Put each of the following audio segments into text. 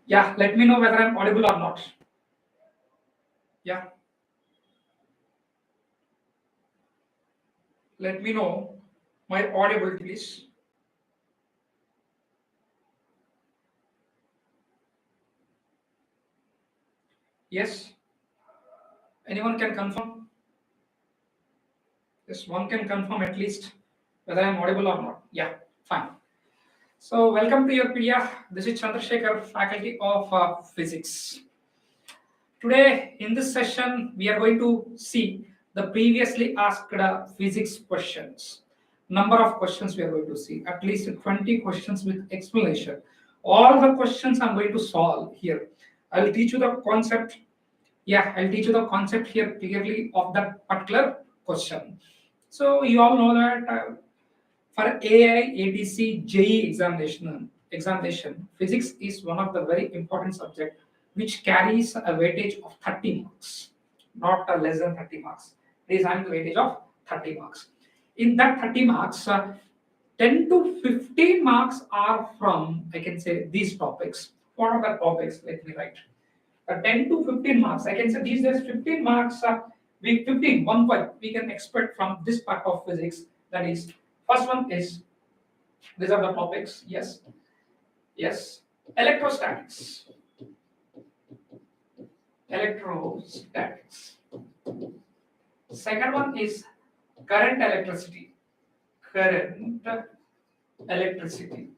Yeah, let me know whether I'm audible or not. Yeah, let me know my audibility, please. Yes, anyone can confirm? Yes, one can confirm at least whether I'm audible or not. Yeah, fine. So, welcome to YourPedia. This is Chandrasekhar, Faculty of Physics. Today, in this session, we are going to see the previously asked physics questions. Number of questions we are going to see, at least 20 questions with explanation. All the questions I'm going to solve here. I'll teach you the concept. Yeah, I'll teach you the concept here clearly of that particular question. So you all know that for AI ATC JE examination, physics is one of the very important subject which carries a weightage of 30 marks, not less than 30 marks. It is having the weightage of 30 marks. In that 30 marks, 10 to 15 marks are from, I can say, these topics. What are the topics? Let me write. 10 to 15 marks. I can say these days 15 marks, we 15, 1 5, we can expect from this part of physics. That is, first one is, these are the topics. Yes, yes, electrostatics. Electrostatics. Second one is current electricity. Current electricity.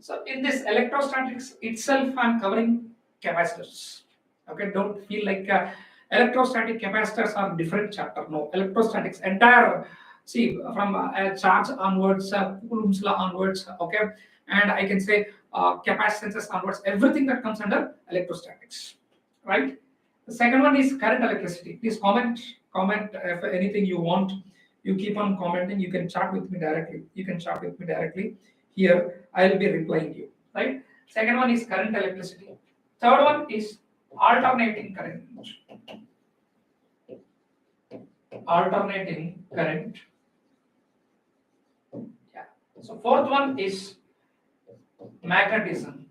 So in this electrostatics itself, I'm covering capacitors. Okay, don't feel like electrostatic capacitors are different chapter. No, electrostatics entire. See, from a charge onwards, Coulomb's law onwards. Okay, and I can say capacitances onwards. Everything that comes under electrostatics, right? The second one is current electricity. Please comment if anything you want. You keep on commenting. You can chat with me directly. You can chat with me directly. Here, I will be replying you. Right. Second one is current electricity. Third one is alternating current. Alternating current. Yeah. So fourth one is magnetism.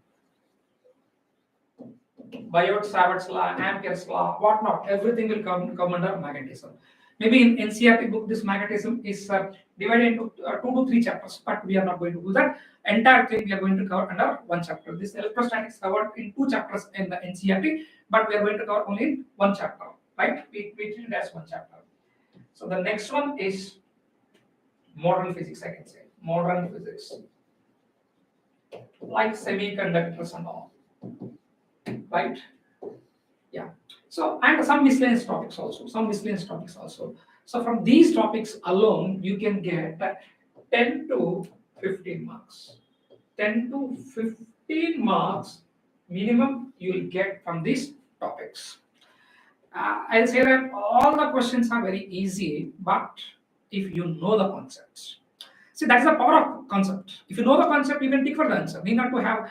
Biot-Savart's law, Ampere's law, whatnot. Everything will come under magnetism. Maybe in NCERT book, this magnetism is divided into 2 to 3 chapters, but we are not going to do that. Entire thing we are going to cover under 1 chapter. This electrostatics covered in 2 chapters in the NCERT, but we are going to cover only in 1 chapter, right? We treat it as 1 chapter. So the next one is modern physics, I can say. Modern physics. Like semiconductors and all. Right? Yeah. So, and some miscellaneous topics also. So from these topics alone, you can get 10 to 15 marks. 10 to 15 marks minimum you will get from these topics. I'll say that all the questions are very easy, but if you know the concepts. See, that's the power of concept. If you know the concept, you can pick for the answer. You need not to have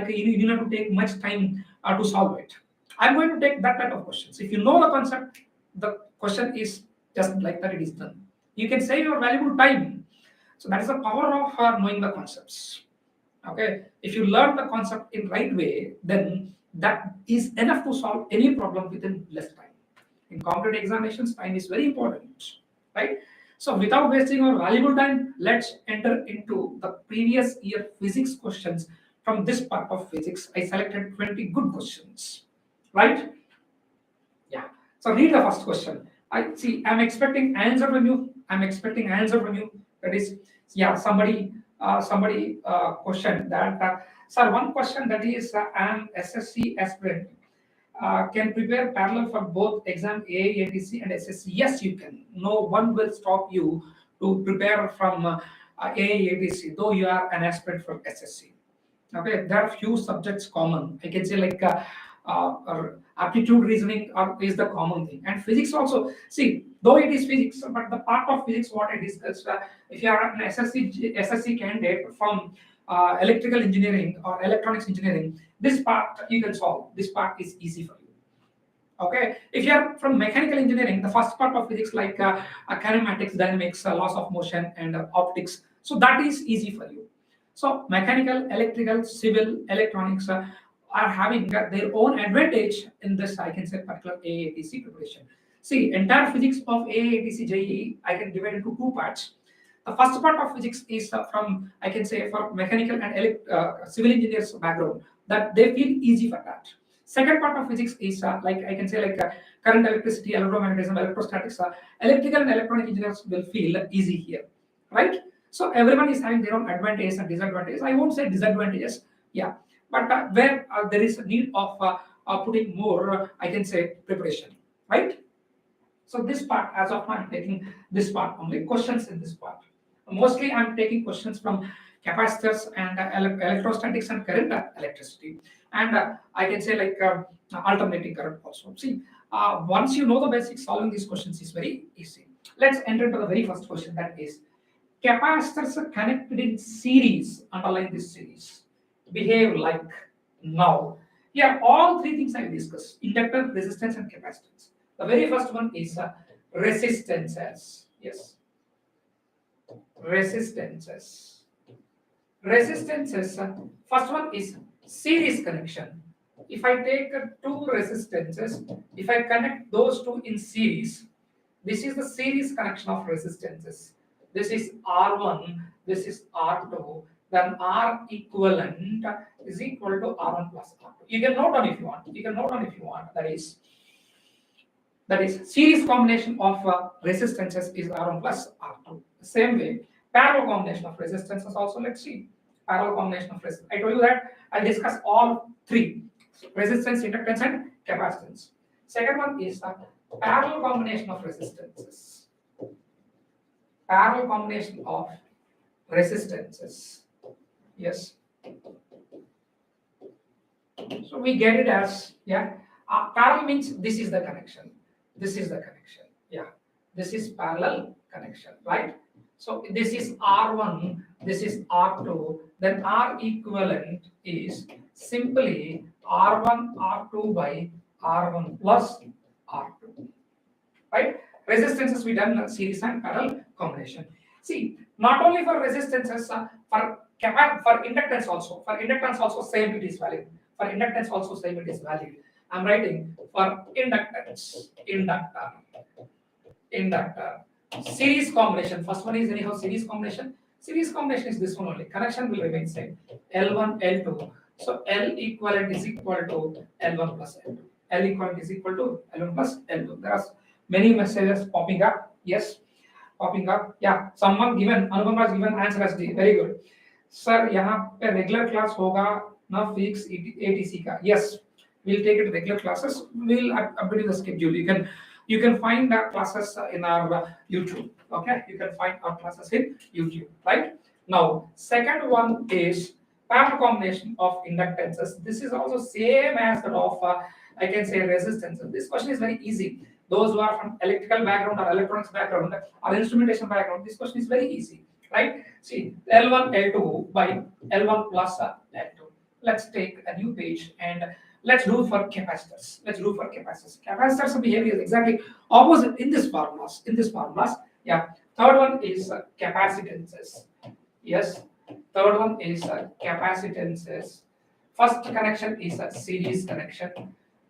you need not to take much time to solve it. I'm going to take that type of questions. If you know the concept, the question is just like that. It is done. You can save your valuable time. So that is the power of knowing the concepts. Okay. If you learn the concept in right way, then that is enough to solve any problem within less time. In competitive examinations, time is very important, right? So without wasting our valuable time, let's enter into the previous year physics questions from this part of physics. I selected 20 good questions, right? Yeah. So read the first question. I'm expecting answer from you. That is, yeah, somebody questioned that. Sir, one question that is, I'm SSC aspirant. Can prepare parallel for both exam AAI ATC and SSC. Yes, you can. No one will stop you to prepare from AAI ATC, though you are an aspirant from SSC. Okay, there are few subjects common. I can say like aptitude reasoning is the common thing, and physics also. See, though it is physics, but the part of physics what I discussed. If you are an SSC candidate from electrical engineering or electronics engineering, this part you can solve. This part is easy for you. Okay, if you are from mechanical engineering, the first part of physics like kinematics, dynamics, laws of motion, and optics, so that is easy for you. So mechanical, electrical, civil, electronics are having their own advantage in this, I can say, particular AATC preparation. See, entire physics of AATC JEE, I can divide into two parts. The first part of physics is from, I can say, for mechanical and civil engineers background, that they feel easy for that. Second part of physics is like, I can say, like current, electricity, electromagnetism, electrostatics. Electrical and electronic engineers will feel easy here, right? So everyone is having their own advantages and disadvantages. I won't say disadvantages, yeah, but where there is a need of putting more, I can say, preparation, right? So this part, as of now, I'm taking this part only, questions in this part. Mostly I'm taking questions from capacitors and electrostatics and current electricity. And I can say like alternating current also. See, once you know the basics, solving these questions is very easy. Let's enter into the very first question, that is, capacitors are connected in series, underline this series, behave like now. Here, all three things I discussed: inductor, resistance, and capacitance. The very first one is resistances. Yes, resistances. Resistances. First one is series connection. If I take two resistances, if I connect those two in series, this is the series connection of resistances. This is R1, this is R2, then R equivalent is equal to R1 plus R2. You can note down if you want. You can note down if you want. That is series combination of resistances is R1 plus R2. Same way, parallel combination of resistances also. Let's see. Parallel combination of resistance. I told you that I'll discuss all three: resistance, inductance, and capacitance. Second one is parallel combination of resistances. Parallel combination of resistances. Yes. So we get it as, yeah. Parallel means this is the connection. This is the connection. Yeah. This is parallel connection, right? So this is R1, this is R2, then R equivalent is simply R1, R2 by R1 plus R2, right? Resistances we done series and parallel combination. See, not only for resistances, for inductance also. For inductance also same it is valid. For inductance also same it is valid. I'm writing for inductance, inductor. Series combination. First one is anyhow series combination. Series combination is this one only. Connection will remain same. L1, L2. So L equivalent is equal to L1 plus L2. L equivalent is equal to L1 plus L2. There are many messages popping up. Yes, popping up. Yeah, someone given, Anupam has given answer as D. Very good. Sir, यहाँ पे regular class होगा ना physics ATC का. Yes, we'll take it regular classes. We'll update the schedule. You can find our classes in our YouTube. Okay, you can find our classes in YouTube. Right now, second one is parallel combination of inductances. This is also same as that of I can say resistances. This question is very easy. Those who are from electrical background or electronics background or instrumentation background, this question is very easy, right? See, L1, L2 by L1 plus L2. Let's take a new page and let's do for capacitors. Let's do for capacitors. Capacitors behavior is exactly opposite in this formulas. Yeah. Third one is capacitances. Yes. Third one is capacitances. First connection is a series connection.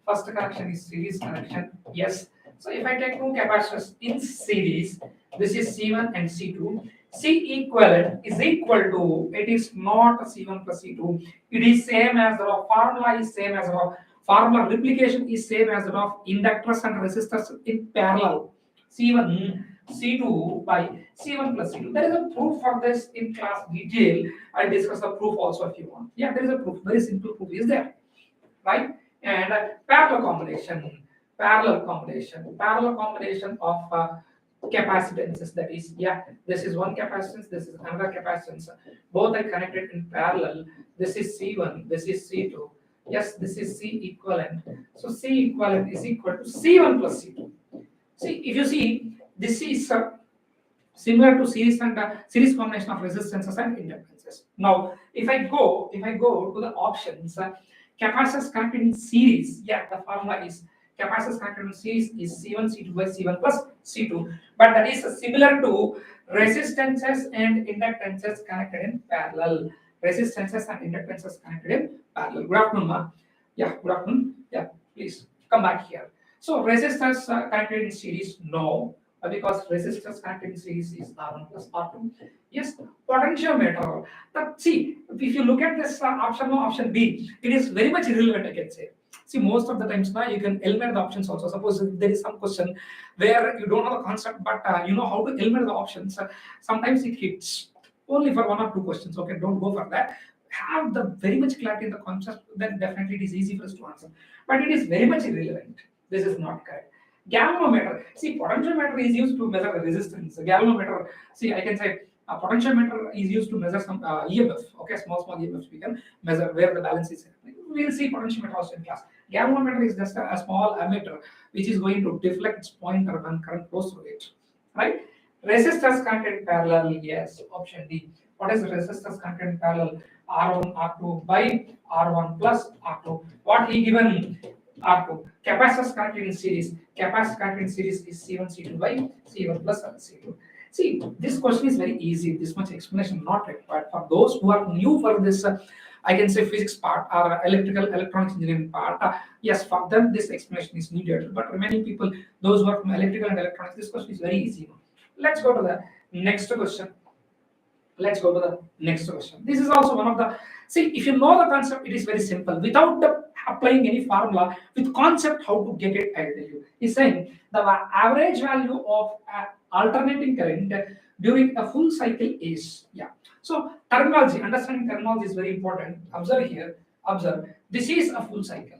First connection is series connection. Yes. So if I take two capacitors in series, this is C1 and C2. C equivalent is equal to, it is not C1 plus C2. It is same as the formula is same as the formula replication is same as the of inductors and resistors in parallel. C1, C2 by C1 plus C2. There is a proof for this in class detail. I'll discuss the proof also if you want. Yeah, there is a proof. Very simple proof is there, right? And parallel combination of capacitances. That is, yeah, this is one capacitance, this is another capacitance. Both are connected in parallel. This is C1, this is C2. Yes, this is C equivalent. So C equivalent is equal to C1 plus C2. See, if you see, this is similar to series and series combination of resistances and inductances. Now, if I go to the options, capacitors connected in series. Yeah, the formula is capacitors connected in series is C1 C2 by C1 plus C2. But that is similar to resistances and inductances connected in parallel. resistances and inductances connected in parallel. Good afternoon, ma. Yeah, good afternoon. Yeah, please come back here. So resistors connected in series, no, because resistors connected in series is R1 plus R2. Yes, potentiometer. That, see, if you look at this option or option B, it is very much irrelevant, I can say. See, most of the times now you can eliminate the options also. Suppose if there is some question where you don't know the concept, but you know how to eliminate the options. Sometimes it hits only for one or two questions. Okay, don't go for that. Have the very much clarity in the concept, then definitely it is easy for us to answer. But it is very much irrelevant. This is not correct. Galvanometer. See, potentiometer is used to measure the resistance. Galvanometer. See, I can say a potentiometer is used to measure some EMF. Okay, small EMFs we can measure where the balance is happening. We will see potentiometer also in class. Galvanometer is just a small ammeter which is going to deflect its pointer when current flows through it. Right? Resistors connected in parallel. Yes, option D. What is resistors connected in parallel? R1 R2 by R1 plus R2. What he given? R2. Capacitors connected in series. Capacitors connected in series is C1 C2 by C1 plus C2. See, this question is very easy. This much explanation not required. For those who are new for this, I can say physics part or electrical electronics engineering part. Yes, for them this explanation is needed. But remaining people, those who are from electrical and electronics, this question is very easy. Let's go to the next question. Let's go to the next question. This is also one of the, see, if you know the concept, it is very simple. Without the applying any formula, with concept, how to get it, I will tell you. He's saying the average value of alternating current during a full cycle is, yeah. So terminology, understanding terminology is very important. Observe here, observe. This is a full cycle.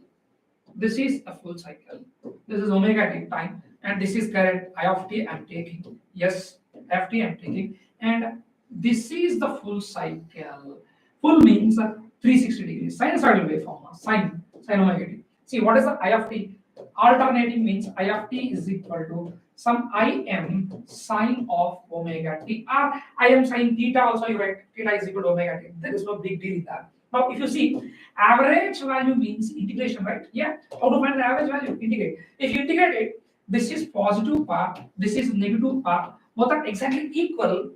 This is a full cycle. This is omega t time, and this is current I of t I'm taking. Yes, f t I'm taking, and this is the full cycle. Full means 360 degrees. Sinusoidal waveform. Sin omega t. See, what is the I of t? Alternating means I of t is equal to some Im sine of omega t. Or Im sine theta also you write theta is equal to omega t. There is no big deal in that. Now, if you see, average value means integration, right? Yeah. How to find the average value? Integrate. If you integrate it, this is positive part, this is negative part. Both are exactly equal.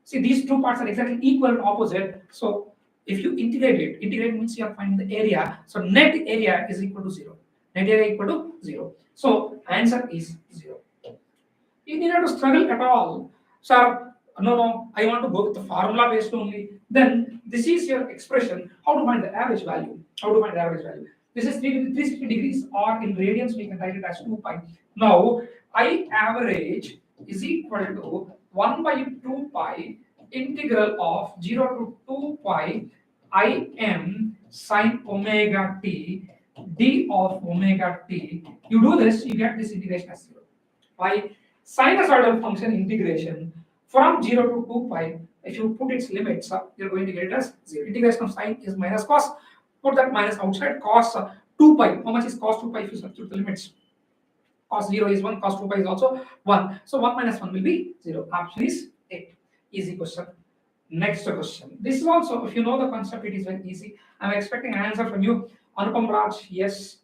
See, these two parts are exactly equal and opposite. So if you integrate it, integrate means you are finding the area. So net area is equal to 0. Net area equal to 0. So answer is 0. You need not to struggle at all. Sir, no, I want to go with the formula based only. Then this is your expression. How to find the average value? How to find the average value? This is 360 degrees, or in radians we can write it as 2 pi. Now, I average is equal to 1 by 2 pi integral of 0 to 2 pi Im sine omega t d of omega t. You do this, you get this integration as 0. By sinusoidal function integration from 0 to 2 pi, if you put its limits, you're going to get it as 0. Integration of sine is minus cos. Put that minus outside. Cos 2 pi. How much is cos 2 pi if you substitute the limits? Cos 0 is 1, cos 2 pi is also 1. So 1 minus 1 will be 0. Option is 8. Easy question. Next question. This is also, if you know the concept, it is very easy. I'm expecting an answer from you. Anupam Raj, yes.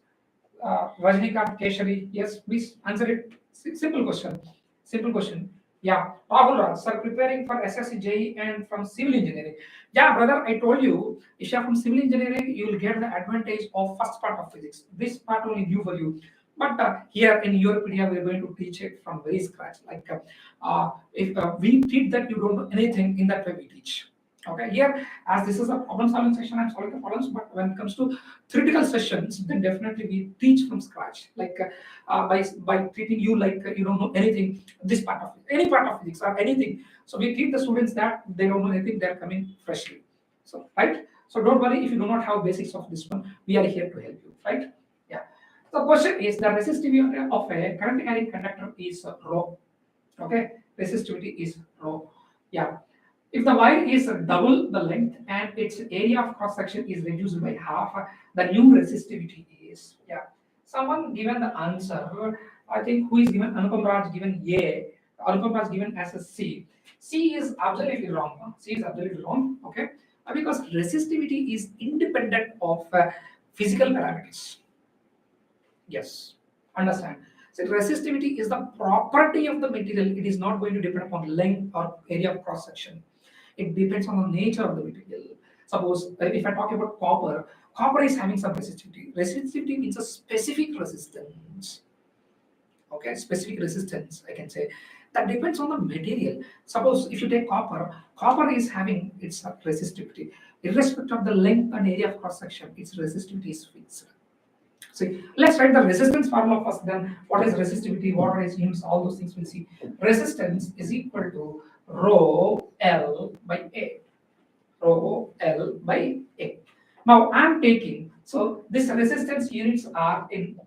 Rajnikant Keshari, yes. Please answer it. Simple question. Simple question. Yeah. Rahul Raj, sir, preparing for SSC JE and from civil engineering. Yeah, brother, I told you, if you are from civil engineering, you will get the advantage of first part of physics. This part only new for you. But here in YourPedia, we are going to teach it from very scratch. Like if we treat that you don't know anything, in that way we teach. Okay, here as this is a problem solving session, I'm solving the problems. But when it comes to theoretical sessions, then definitely we teach from scratch. Like by treating you like you don't know anything, this part of any part of physics or anything. So we treat the students that they don't know anything, they're coming freshly. So right. So don't worry if you do not have basics of this one. We are here to help you. Right. The question is the resistivity of a current carrying conductor is rho. Okay, resistivity is rho. Yeah. If the wire is double the length and its area of cross section is reduced by half, the new resistivity is, yeah. Someone given the answer, I think who is given, Anupam Raj given A, Anupam Raj given as a C. C is absolutely wrong. C is absolutely wrong. Okay, because resistivity is independent of physical parameters. Yes, understand. So resistivity is the property of the material. It is not going to depend upon length or area of cross section. It depends on the nature of the material. Suppose if I talk about copper, copper is having some resistivity. Resistivity means a specific resistance. Okay, specific resistance, I can say. That depends on the material. Suppose if you take copper, copper is having its resistivity. Irrespective of the length and area of cross section, its resistivity is fixed. See, let's write the resistance formula first, then what is resistivity, what is units, all those things we'll see. Resistance is equal to rho L by A. Rho L by A. Now I'm taking, so this resistance units are in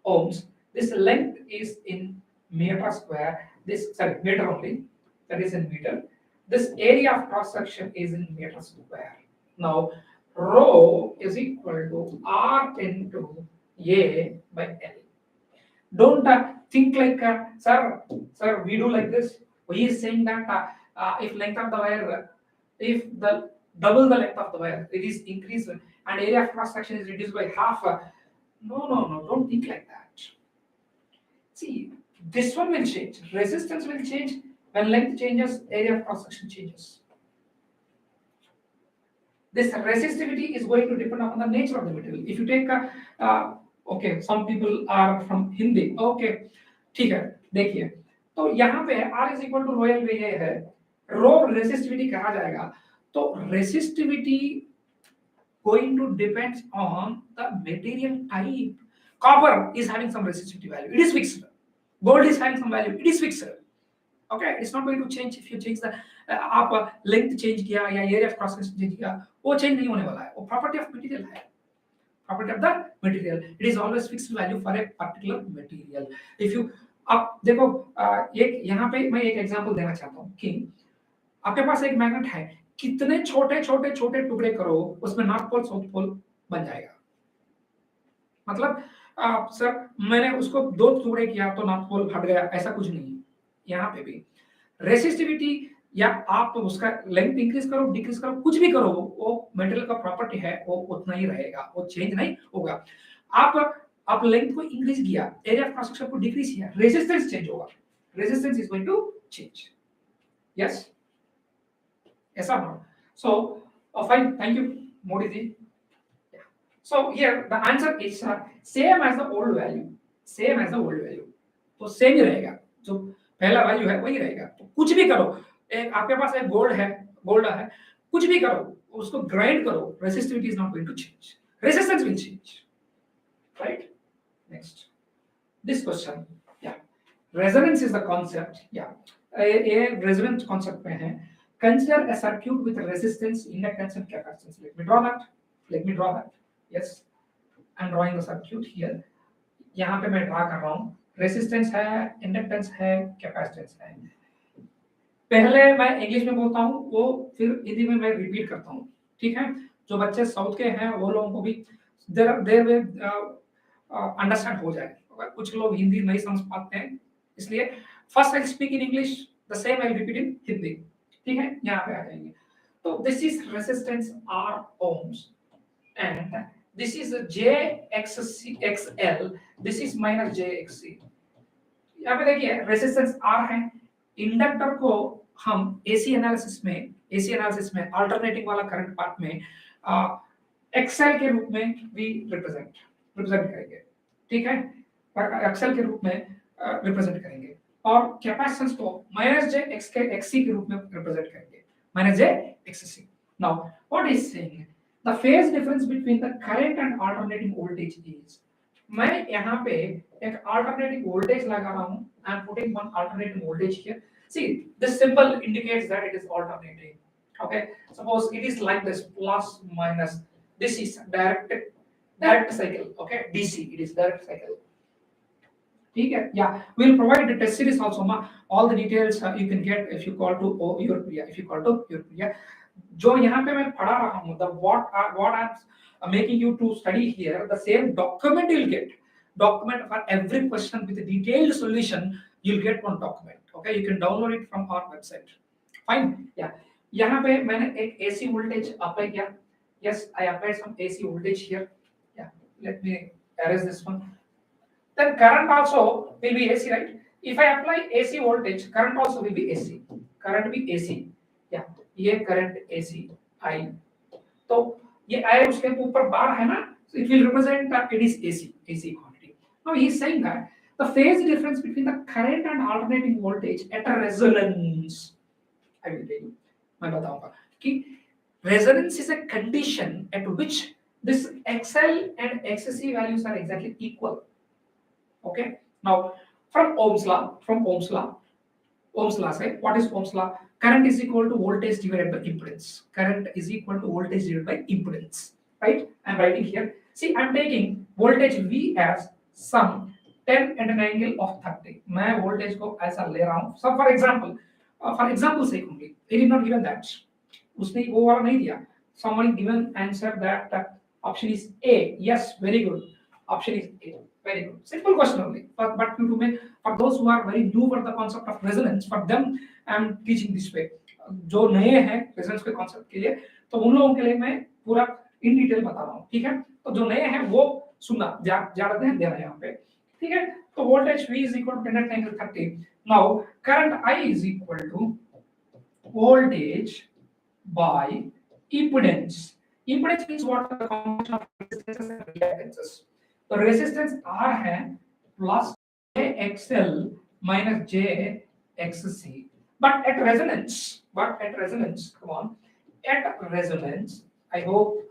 ohms, this length is in meter square, this, sorry, meter only, that is in meter. This area of cross section is in meter square. Now rho is equal to R into A by L. Don't think like, sir, we do like this. He is saying that if length of the wire, if the double the length of the wire, it is increased and area of cross section is reduced by half. No, don't think like that. See, this one will change. Resistance will change when length changes, area of cross section changes. This resistivity is going to depend upon the nature of the material. If you take okay, some people are from Hindi. Okay, ठीक है, देखिए तो यहाँ पे R is equal to rho L by A है, rho resistivity कहा जाएगा, तो resistivity going to depends on the material type. Copper is having some resistivity value, it is fixed. Gold is having some value, it is fixed. Okay, it's not going to change if you change the आप length change किया या area of cross section change किया, वो change नहीं होने वाला है, वो property of material है. Property of the material, it is always fixed value for a particular material. If you आप देखो एक यहाँ पे मैं एक एग्जांपल देना चाहता हूँ कि आपके पास एक मैग्नेट है, कितने छोटे छोटे छोटे टुकड़े करो उसमें नॉर्थ पोल साउथ पोल बन जाएगा. मतलब सर मैंने उसको दो टुकड़े किया तो नॉर्थ पोल हट गया, ऐसा कुछ नहीं है. यहाँ पे भी रेसिस्टिविटी या आप उसका लेंथ इंक्रीज करो डिक्रीज करो कुछ भी करो, वो मटेरियल का प्रॉपर्टी है, वो उतना ही रहेगा, वो चेंज नहीं होगा. आप लेंथ को इंक्रीज किया, एरिया ऑफ क्रॉस सेक्शन को डिक्रीज किया, रेजिस्टेंस चेंज होगा, resistance is going to change. Yes, ऐसा हो. So fine, thank you Modi ji. So here the answer is same as the old value, same as the old value. तो same ही रहेगा, जो पहला value है वही रहेगा. तो कुछ भी करो, एक आपके पास एक गोल्ड है, कुछ भी करो, उसको ग्राइंड करो, resistivity is not going to change, resistance will change. Right, next this question. Yeah resonance is the concept. Yeah ये रेजोनेंस कांसेप्ट में है. Consider a circuit with resistance, inductance and capacitance. Let me draw that. Yes, I'm drawing the circuit here. यहाँ पे मैं draw कर रहा हूँ. Resistance है, इंडक्टेंस है, कैपेसिटेंस है. पहले मैं इंग्लिश में बोलता हूँ, वो फिर हिंदी में मैं रिपीट करता हूँ. ठीक है, जो बच्चे साउथ के हैं वो लोगों को भी देर में अंडरस्टैंड हो जाए. कुछ लोग हिंदी नहीं समझ पाते हैं, इसलिए first I speak in English, the same I repeat in Hindi. ठीक है, यहाँ पे आ जाएंगे. तो this is resistance R ohms and this is JXL, this is minus JXC. यहाँ पे देखिए रेजिस्टेंस R है. इंडक्टर को हम AC एनालिसिस में अल्टरनेटिंग वाला करंट पार्ट में XL के रूप में भी रिप्रेजेंट करेंगे. ठीक है, XL के रूप में रिप्रेजेंट करेंगे, और कैपेसिटेंस को माइनस JXC के रूप में रिप्रेजेंट करेंगे, minus JXC. Now what is saying, the phase difference between the current and alternating voltage is. मैं यहाँ पे एक alternating voltage लगा रहा हूँ. I am putting one alternating voltage here. See, this symbol indicates that it is alternating. Okay, suppose it is like this, plus minus. This is direct cycle. Okay, DC, it is direct cycle. ठीक है. Yeah, we'll provide the test series also. All the details you can get if you call to YourPedia. जो यहाँ पे मैं पढ़ा रहा हूँ, the what I'm making you to study here, the same document you'll get. Document for every question with a detailed solution, you'll get one document. Okay, you can download it from our website. Fine. Yeah. यहाँ पे मैंने एक AC voltage apply किया. Yes, I applied some AC voltage here. Yeah. Let me erase this one. Then current also will be AC, right? If I apply AC voltage, current also will be AC. Current will be AC. Yeah. ये current AC I तो ये I उसके ऊपर बार है ना, so it will represent that it is AC quantity. Now he is saying that the phase difference between the current and alternating voltage at a resonance, I will tell you, मैं बताऊंगा कि resonance is a condition at which this XL and XC values are exactly equal. Okay. Now from Ohm's law, Ohm's law say what is Ohm's law? Current is equal to voltage divided by impedance. Current is equal to voltage divided by impedance. Right? I'm writing here. See, I'm taking voltage V as some 10 at an angle of 30. मैं voltage को ऐसा ले रहा हूँ. So for example sake only, they did not given that. उसने वो वाला नहीं दिया. Somebody given answer that option is A. Yes, very good. Option is A. Very good. Simple question only. But to make for those who are very new for the concept of resonance, for them I am teaching this way. जो नए हैं resonance के concept के लिए, तो उन लोगों के लिए मैं पूरा in detail बता रहा हूँ, ठीक है? तो जो नए हैं वो सुनना, ज़्यादा ध्यान देना यहाँ पे, ठीक है? तो voltage V is equal to 10 at angle 30. Now current I is equal to voltage by impedance. Impedance means what? The combination of resistances and reactances. तो resistance R है plus JXL minus JXC. But at resonance, come on, at resonance, I hope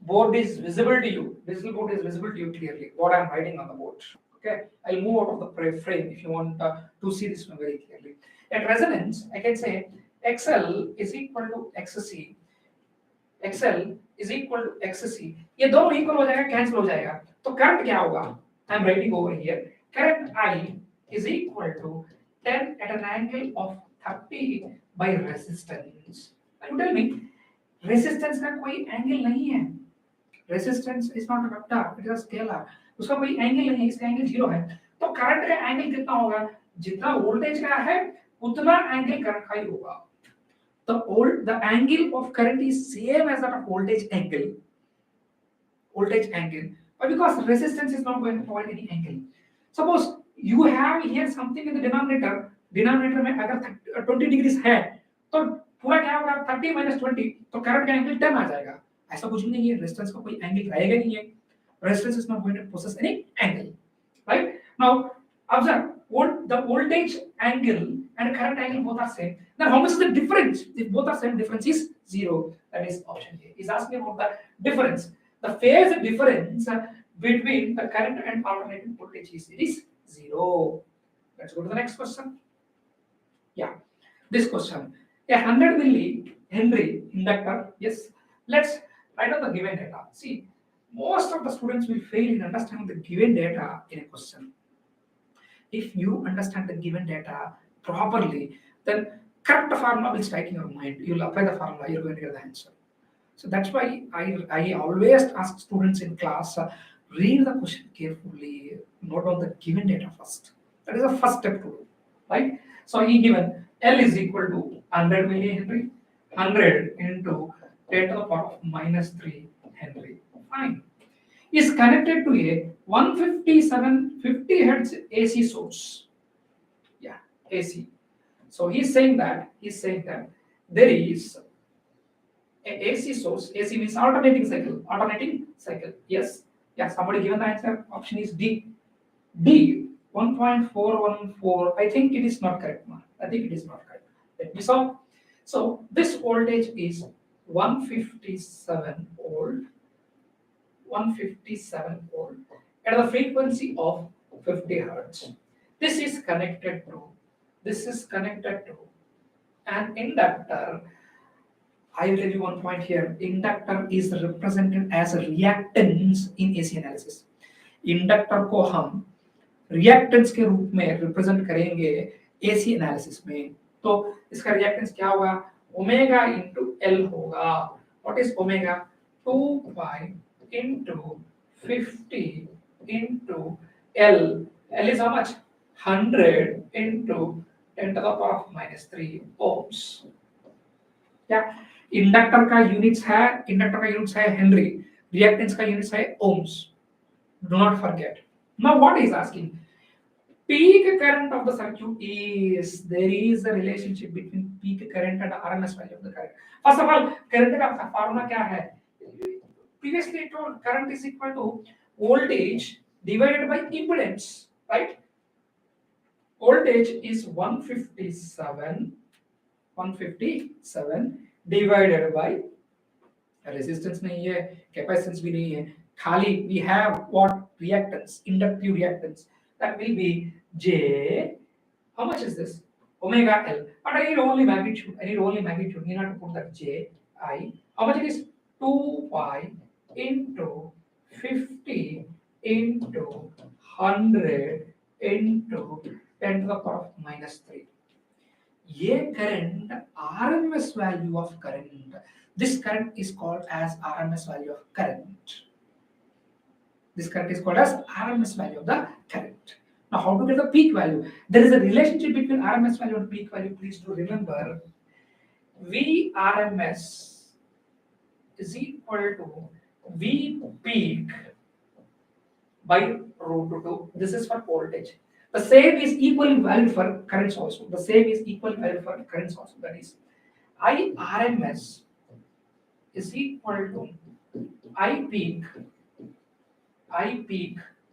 board is visible to you. Board is visible to you clearly. What I am writing on the board. Okay, I'll move out of the frame if you want to see this one very clearly. At resonance, I can say XL is equal to XC. XL is equal to XC. ये दोनों equal हो जाएगा, cancel हो जाएगा. तो current क्या होगा? I'm writing over here. Current I is equal to 10 at an angle of 30 by resistance. Now you tell me, resistance का कोई angle नहीं है. Resistance is not a vector, it is a scalar. उसका कोई angle नहीं है, इसका angle 0 है. तो current का angle कितना होगा? जितना voltage का है, उतना angle current का ही होगा. The angle of current is same as that of voltage angle. But because resistance is not going to provide any angle. Suppose you have here something in the denominator में अगर 20 degrees है, तो पूरा क्या होगा? 30 minus 20, तो current का angle 10 आ जाएगा. ऐसा कुछ भी नहीं है, resistance का कोई angle रहेगा नहीं है. Resistance is not going to possess any angle, right? Now observe, the voltage angle and current angle both are same. Then how much is the difference? If both are same, difference is 0. That is option A. Is asking about the difference. The phase difference between the current and alternating voltage is 0. Let's go to the next question. Yeah, this question. A 100 millihenry inductor. Yes, let's write down the given data. See, most of the students will fail in understanding the given data in a question. If you understand the given data properly, then correct formula will strike in your mind. You'll apply the formula, you're going to get the answer. So that's why I always ask students in class, read the question carefully, note down the given data first. That is the first step to do, right? So he given L is equal to 100 millihenry, 100 into 10 to the power of minus 3 Henry. Fine. Is connected to a 15750 Hertz AC source. Yeah, AC. So he's saying that there is a AC source. AC means alternating cycle. Yes. Yeah, somebody given the answer. Option is D. 1.414. I think it is not correct. I think it is not correct. Let me solve. So this voltage is 157 volt. 157 volt at the frequency of 50 hertz. This is connected to an inductor. I will tell you one point here. Inductor is represented as a reactance in AC analysis. Inductor को हम reactance के रूप में represent करेंगे AC analysis में. तो इसका reactance क्या होगा? Omega into L होगा. What is omega? 2 pi into 50 into L. L is how much? 100 into 10 to the power of minus 3 ohms. Yeah. Inductor का यूनिट्स है हेनरी, रिएक्टेंस का यूनिट्स है ohms. Do not forget. Now what is asking? Peak current of the circuit is, there is a relationship between peak current and RMS value of the current. First of all, current का formula क्या है? Previously told current is equal to voltage divided by impedance, right? Voltage is 157 divided by resistance नहीं है, capacitance भी नहीं है, खाली we have what reactance, inductive reactance, that will be J. How much is this? Omega L. But I need only magnitude. I need only magnitude. You need to put that J I. How much it is? 2 pi into 50 into 100 into 10 to the power of minus 3. ये current, RMS value of current. This current is called as RMS value of current. This current is called as RMS value of the current. Now, how to get the peak value? There is a relationship between RMS value and peak value. Please do remember, Vrms is equal to V peak by root 2. This is for voltage. The same is equally valid for currents also. The same is equally valid for currents also. That is, IRMS is equal to I peak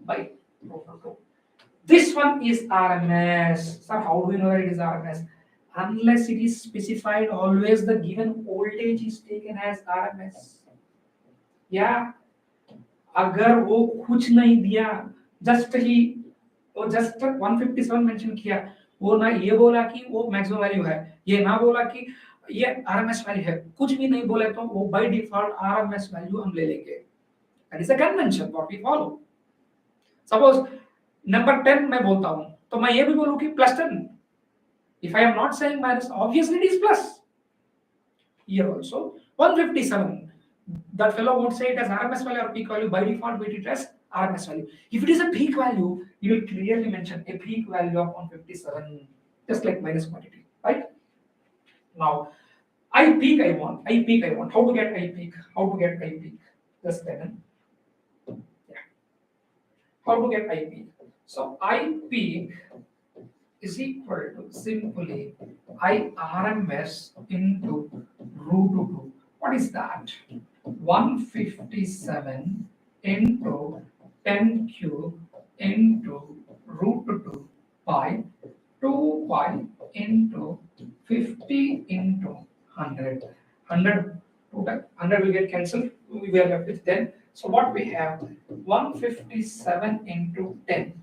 by root 2. This one is RMS. Sir, how do we know that it is RMS? Unless it is specified, always the given voltage is taken as RMS. Yeah. अगर वो कुछ नहीं दिया, just 157 mention किया, वो ना ये बोला कि वो मैक्सिमम वैल्यू है, ये ना बोला कि ये RMS वैल्यू है, कुछ भी नहीं बोले तो वो by default RMS वैल्यू हम ले लेंगे. That is a convention what we follow. Suppose number 10 मैं बोलता हूँ, तो मैं ये भी बोलूँ कि +10. If I am not saying minus, obviously it is plus. Here also 157. That fellow won't say it as RMS value or peak value. By default, we treat it as RMS value. If it is a peak value, you will clearly mention a peak value of 157, just like minus quantity, right? Now, I peak I want. How to get I peak? Just then. Yeah. How to get I peak? So I peak is equal to simply I RMS into root 2. What is that? 157 into 10 cube into root 2 pi 2 pi into 50 into 100. 100 will get cancelled. We are left with 10. So what we have? 157 into 10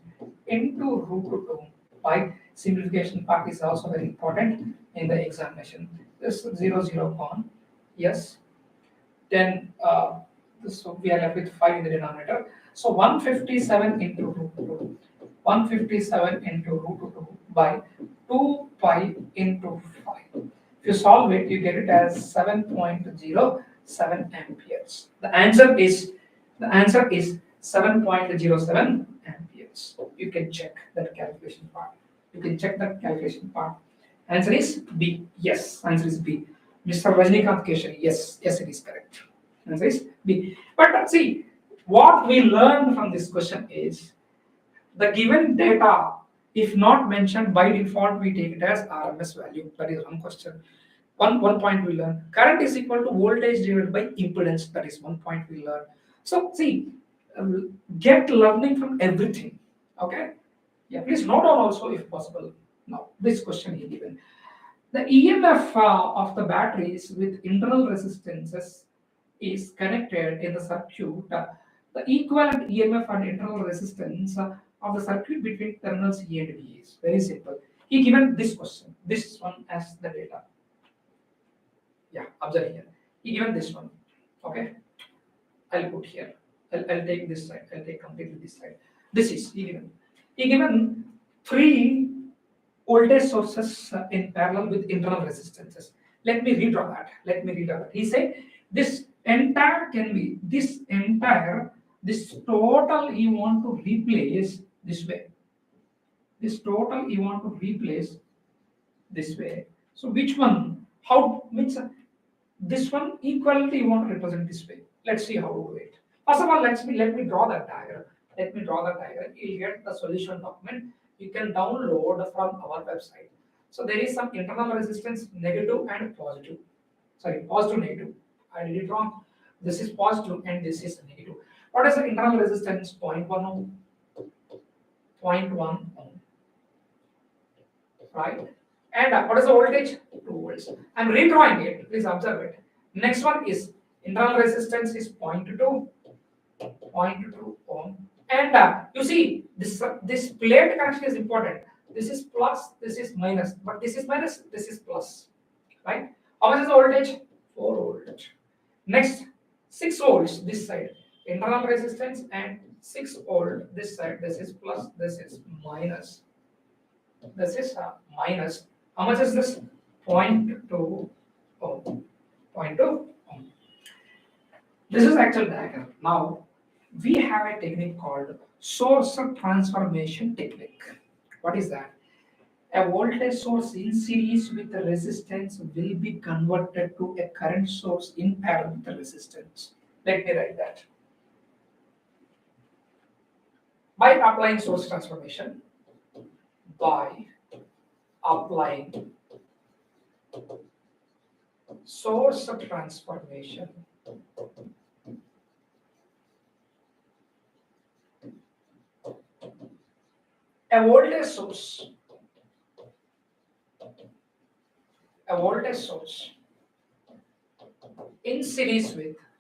into root 2 pi. Simplification part is also very important in the examination. This 0 gone. Yes. Then so we are left with 5 in the denominator. So 157 into root 2. 157 into root 2 by 2 pi into 5. If you solve it, you get it as 7.07 amperes. The answer is 7.07 amperes. You can check that calculation part. Answer is B. Yes, answer is B. Mr. Rajnikant Keshari, yes, it is correct. Answer is B. But see, what we learned from this question is the given data, if not mentioned by default, we take it as RMS value. That is one question. One point we learn. Current is equal to voltage divided by impedance. That is one point we learn. So see, get learning from everything. Okay. Yeah, please note down also if possible. Now, this question is given. The EMF of the batteries with internal resistances is connected in the circuit. The equivalent EMF and internal resistance of the circuit between terminals E and B is very simple. He given this question, this one as the data. Yeah, observe here. He given this one. Okay, I'll put here. I'll take this side. I'll take completely this side. This is he given. He given 3 voltage sources in parallel with internal resistances. Let me redraw that. He said this entire can be this total you want to replace this way. So which one? How means this one equality you want to represent this way. Let's see how to do it. First of all, let me draw that diagram. You get the solution document. you can download from our website. So there is some internal resistance, negative and positive. Sorry, positive, negative. I did it wrong. This is positive and this is negative. What is the internal resistance? 0.1 ohm. 0.1 ohm. Right? And what is the voltage? 2 volts. I'm redrawing it. Please observe it. Next one is internal resistance is 0.2 ohm. And you see, this plate connection is important. This is plus, this is minus, but this is minus, this is plus. Right? How much is the voltage? 4 volts. Next, 6 volts this side. Internal resistance and 6 volt this side. This is plus, this is minus. This is minus. How much is this? 0.2 ohm. 0.2 ohm. This is actual diagram. Now, we have a technique called source transformation technique. What is that? A voltage source in series with the resistance will be converted to a current source in parallel with the resistance. Let me write that. By applying source transformation, by applying source transformation, a voltage source in series with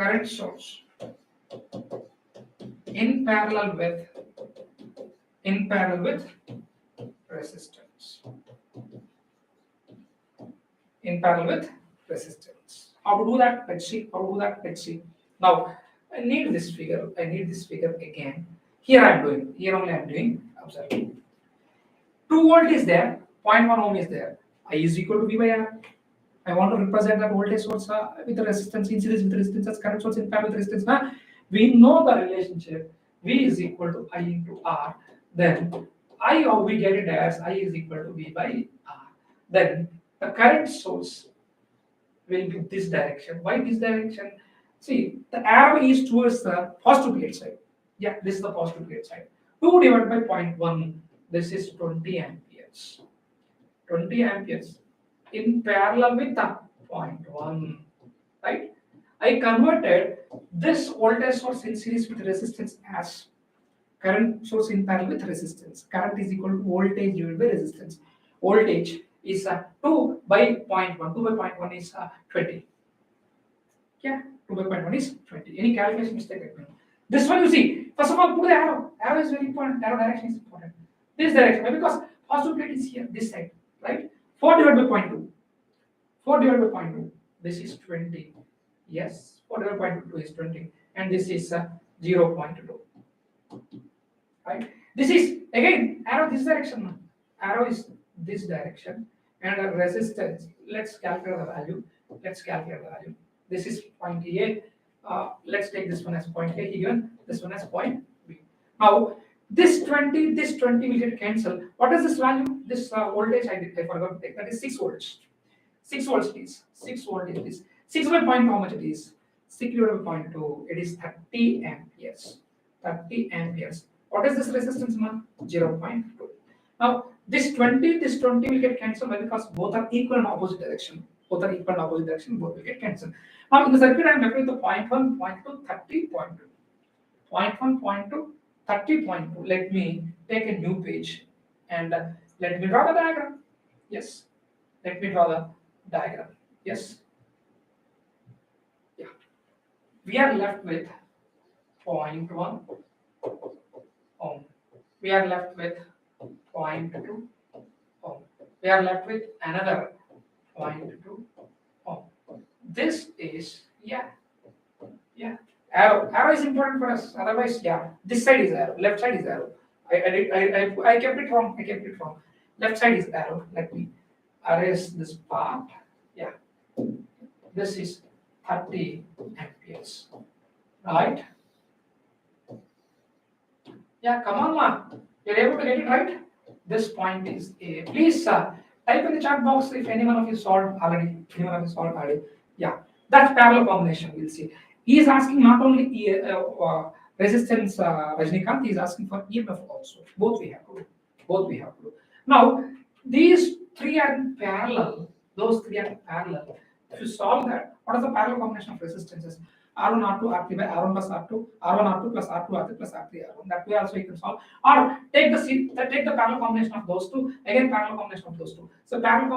resistance will be converted to a current source in parallel with resistance. How to do that? Let's see. Now I need this figure again. Here only I'm doing. Observe. 2 volt is there, 0.1 ohm is there. I is equal to V by R. I want to represent that voltage source with the resistance in series with resistance as current source in parallel with resistance. We know the relationship. V is equal to I into R. Then I, how we get it as I is equal to V by R. Then the current source will be this direction. Why this direction? See, the arrow is towards the positive plate side. Yeah, this is the positive plate side. 2 divided by 0.1. This is 20 amperes. 20 amperes in parallel with the 0.1. Right? I converted this voltage source in series with resistance as current source in parallel with resistance. Current is equal to voltage divided by resistance. Voltage is 2 by 0.1. 2 by 0.1 is 20. Yeah, 2 by 0.1 is 20. Any calculation mistake? Let me know. This one you see. First of all, put the arrow. Arrow is very important. Arrow direction is important. This direction, because positive plate is here, this side, right? 4 divided by 0.2. 4 divided by 0.2. This is 20. Yes, 4 divided by 0.2 is 20. And this is 0.2. Right? This is, again, arrow this direction. Arrow is this direction. And a resistance. Let's calculate the value. This is 0.8. Let's take this one as 0.8 given, this one as 0.b. Now, this 20 will get cancelled. What is this value? This voltage I forgot to take. That is 6 volts. 6 volts it is. 6 volt it is. 6 by 0.2, how much it is? 6 divided by 0.2. It is 30 amperes. 30 amperes. What is this resistance now? 0.2. Now, this 20 will get cancelled because both are equal in opposite direction. Both will get cancelled. Now, in the circuit, I am left with the 0.1, 0.2, 30, 0.2. 0.1, 0.2, 30.2. Let me take a new page and let me draw the diagram. Yes. Let me draw the diagram. Yes. Yeah. We are left with 0.1 ohm. We are left with 0.2 ohm. We are left with another 0.2 ohm. This is, yeah. Arrow is important for us. Otherwise, yeah, this side is arrow, left side is arrow. I kept it wrong. Left side is arrow. Let me erase this part. Yeah, this is 30 amperes, right? Yeah, come on, ma. You're able to get it right? This point is A. Please type in the chat box if any one of you solved already. Any one of you solved already. Yeah, that's parallel combination. We'll see. He is asking not only resistance, Rajnikant, he is asking for EMF also. Both we have to do. Both we have to do. Now, these three are in parallel. Those three are in parallel. If you solve that, what is the parallel combination of resistances? R1 R2 R3 by R1 plus R2 R1 R2 plus R2 R3 plus R3 R1. That way also you can solve. Or take the parallel combination of those two. Again parallel combination of those two. So parallel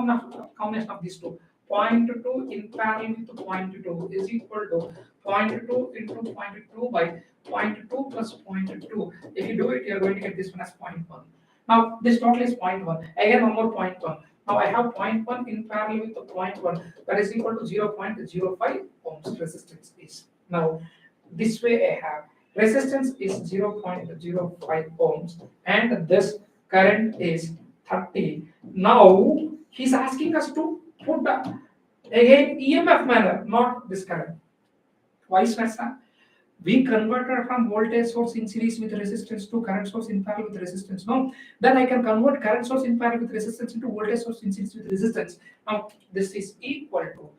combination of these two. 0.2 in parallel with 0.2 is equal to 0.2 into 0.2 by 0.2 plus 0.2. If you do it, you are going to get this one as 0.1. Now this total is 0.1. Again one more 0.1. Now I have 0.1 in parallel with the 0.1, that is equal to 0.05 ohms resistance is. Now this way I have resistance is 0.05 ohms and this current is 30. Now he's asking us to put again EMF manner, not this current. Vice versa. We converted from voltage source in series with resistance to current source in parallel with resistance. No, then I can convert current source in parallel with resistance into voltage source in series with resistance. Now this is equal to,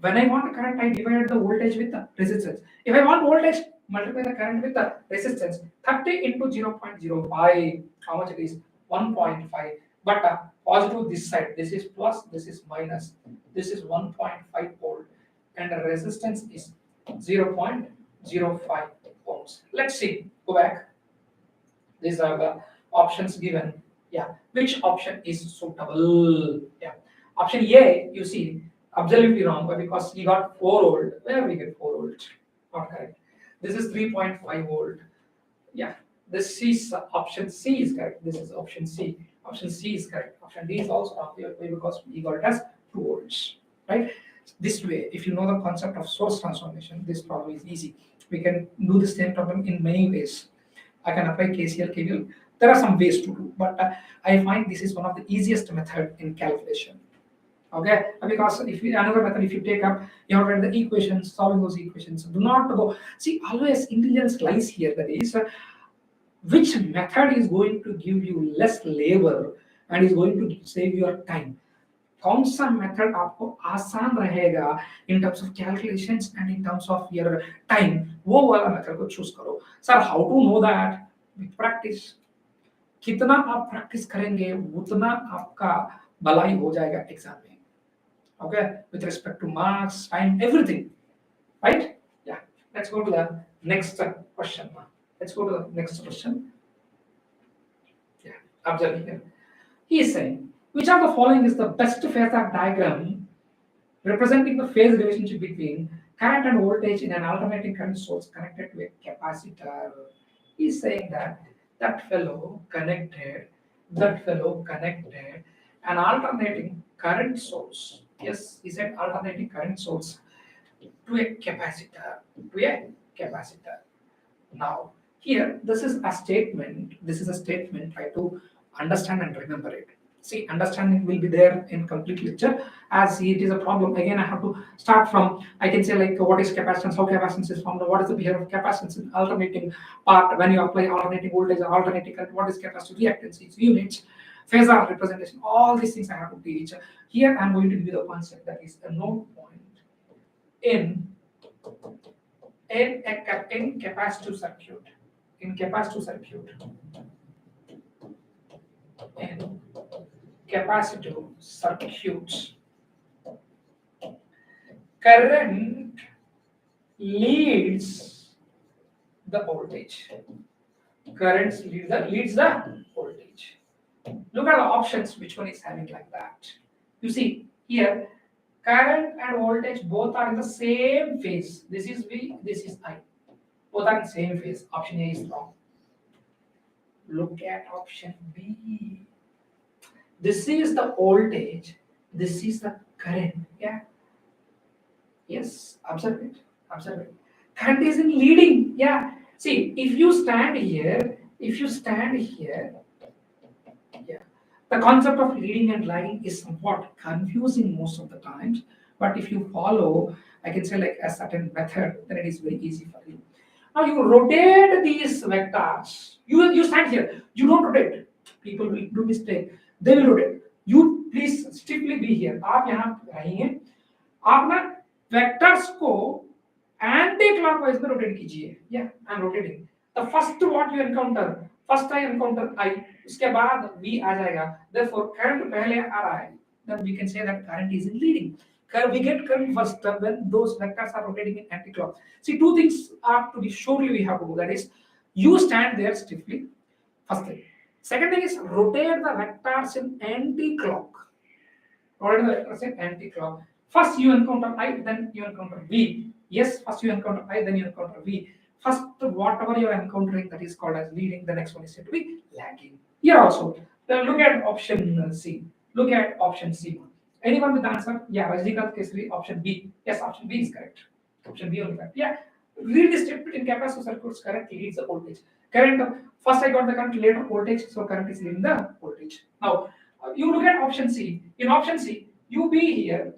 when I want current, I divide the voltage with the resistance. If I want voltage, multiply the current with the resistance. 30 into 0.05, how much it is? 1.5. But positive this side, this is plus, this is minus. This is 1.5 volt, and the resistance is 0.05 ohms. Let's see. Go back. These are the options given. Yeah, which option is suitable? Yeah, option A, you see, absolutely wrong, but because he got 4 volt. Where we get 4 volt? Not correct. This is 3.5 volt. Yeah, this is option C is correct. This is option C. Option C is correct. Option D is also wrong because we got it as 2 volts. Right? This way, if you know the concept of source transformation, this problem is easy. We can do the same problem in many ways. I can apply KCL, KVL. There are some ways to do, but I find this is one of the easiest method in calculation. Okay, because if you, another method, if you take up, you have read the equations, solving those equations. Do not go. See, always intelligence lies here. That is, which method is going to give you less labor and is going to save your time. कौन सा method आपको आसान रहेगा in terms of calculations and in terms of your time, वो वाला method को choose करो. Sir how to know that? With practice. कितना आप प्रैक्टिस करेंगे उतना आपका भलाई हो जाएगा एग्जाम में. Okay, with respect to marks, time, everything. Right? Yeah, let's go to the next question. Let's go to the next question. Yeah, observe here. He is saying, which of the following is the best phasor diagram representing the phase relationship between current and voltage in an alternating current source connected to a capacitor? He is saying that fellow connected an alternating current source. Yes, he said alternating current source to a capacitor. Now, here, this is a statement. Try to understand and remember it. See, understanding will be there in complete lecture. As it is a problem, again, I have to start from, I can say like, what is capacitance, how capacitance is formed, what is the behavior of capacitance in alternating part, when you apply alternating voltage or alternating current, what is capacitive reactance, its units, phasor representation, all these things I have to teach. Here, I'm going to give you the concept that is a node point in capacitive circuit. In capacitive circuits, current leads the voltage. Current leads the voltage. Look at the options, which one is having like that. You see here, current and voltage both are in the same phase. This is V, this is I. Both are in the same phase. Option A is wrong. Look at option B. This is the voltage. This is the current. Yeah. Yes. Observe it. Current is in leading. Yeah. See, if you stand here, yeah. The concept of leading and lagging is somewhat confusing most of the times. But if you follow, I can say like a certain method, then it is very easy for you. Now you rotate these vectors. You stand here. You don't rotate. People will do mistake. They will rotate. You please strictly be here. आप यहाँ रहेंगे. आप ना vectors को anti-clockwise में rotate कीजिए. Yeah, I'm rotating. The first what you encounter, first I encounter I. उसके बाद V आ जाएगा. Therefore current पहले आ रहा है. Then we can say that current is in leading. We get current first when those vectors are rotating in anti-clock. See, two things are to be surely we have to do. That is, you stand there stiffly. First thing. Second thing is rotate the vectors in anti-clock. Rotate the vectors in anti-clock. First you encounter I, then you encounter V. Yes, first you encounter I, then you encounter V. First, whatever you are encountering, that is called as leading. The next one is said to be lagging. Here also, then look at option C. Look at option C. Anyone with the answer? Yeah, Rajnikant Kesari, option B. Yes, option B is correct. Option B only correct. Yeah. Read the statement in capacitor circuits, current leads the voltage. Current, first I got the current, later voltage, so current is leading the voltage. Now, you look at option C. In option C, you be here,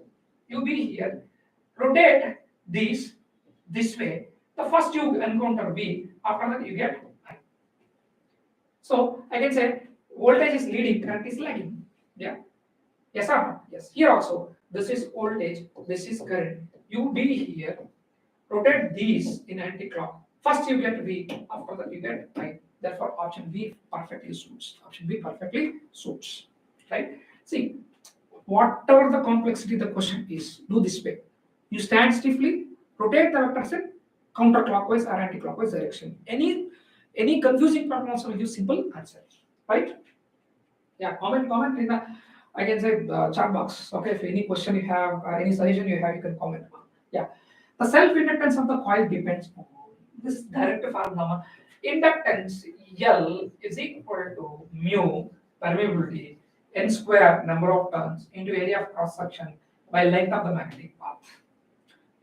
rotate these this way. The first you encounter V, after that you get I. So I can say voltage is leading, current is lagging. Yeah. Yes or no? Yes. Here also, this is voltage, this is current. You be here, rotate these in anti-clock. First you get V, after that you get I. Therefore, option B perfectly suits. Option B perfectly suits. Right? See, whatever the complexity the question is, do this way. You stand stiffly, rotate the vectors in counterclockwise or anti-clockwise direction. Any confusing problem also will use simple answer. Right? Yeah, comment in the, I can say chat box. Okay, if any question you have, any suggestion you have, you can comment. Yeah, the self-inductance of the coil depends on this direct formula. Inductance L is equal to mu permeability n square number of turns into area of cross section by length of the magnetic path.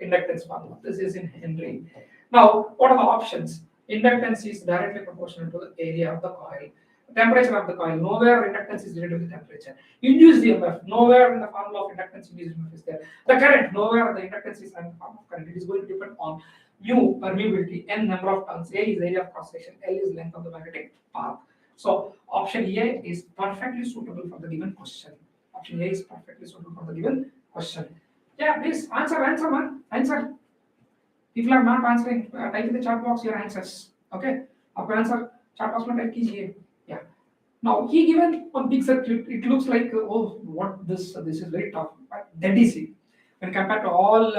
Inductance formula. This is in Henry. Now, what are the options? Inductance is directly proportional to the area of the coil. Temperature of the coil. Nowhere inductance is related to the temperature. Induced EMF. Nowhere in the formula of inductance induced EMF is there. The current. Nowhere the inductance is in the form of current. It is going to depend on mu permeability, n number of turns. A is area of cross section. L is length of the magnetic path. So option A is perfectly suitable for the given question. Option A is perfectly suitable for the given question. Yeah, please answer, man. Answer. People are not answering. Type in the chat box your answers. Okay. आपका answer chat box में type कीजिए. Yeah. Now he given one big circuit. It looks like oh what this is very tough. But that is it. When compared to all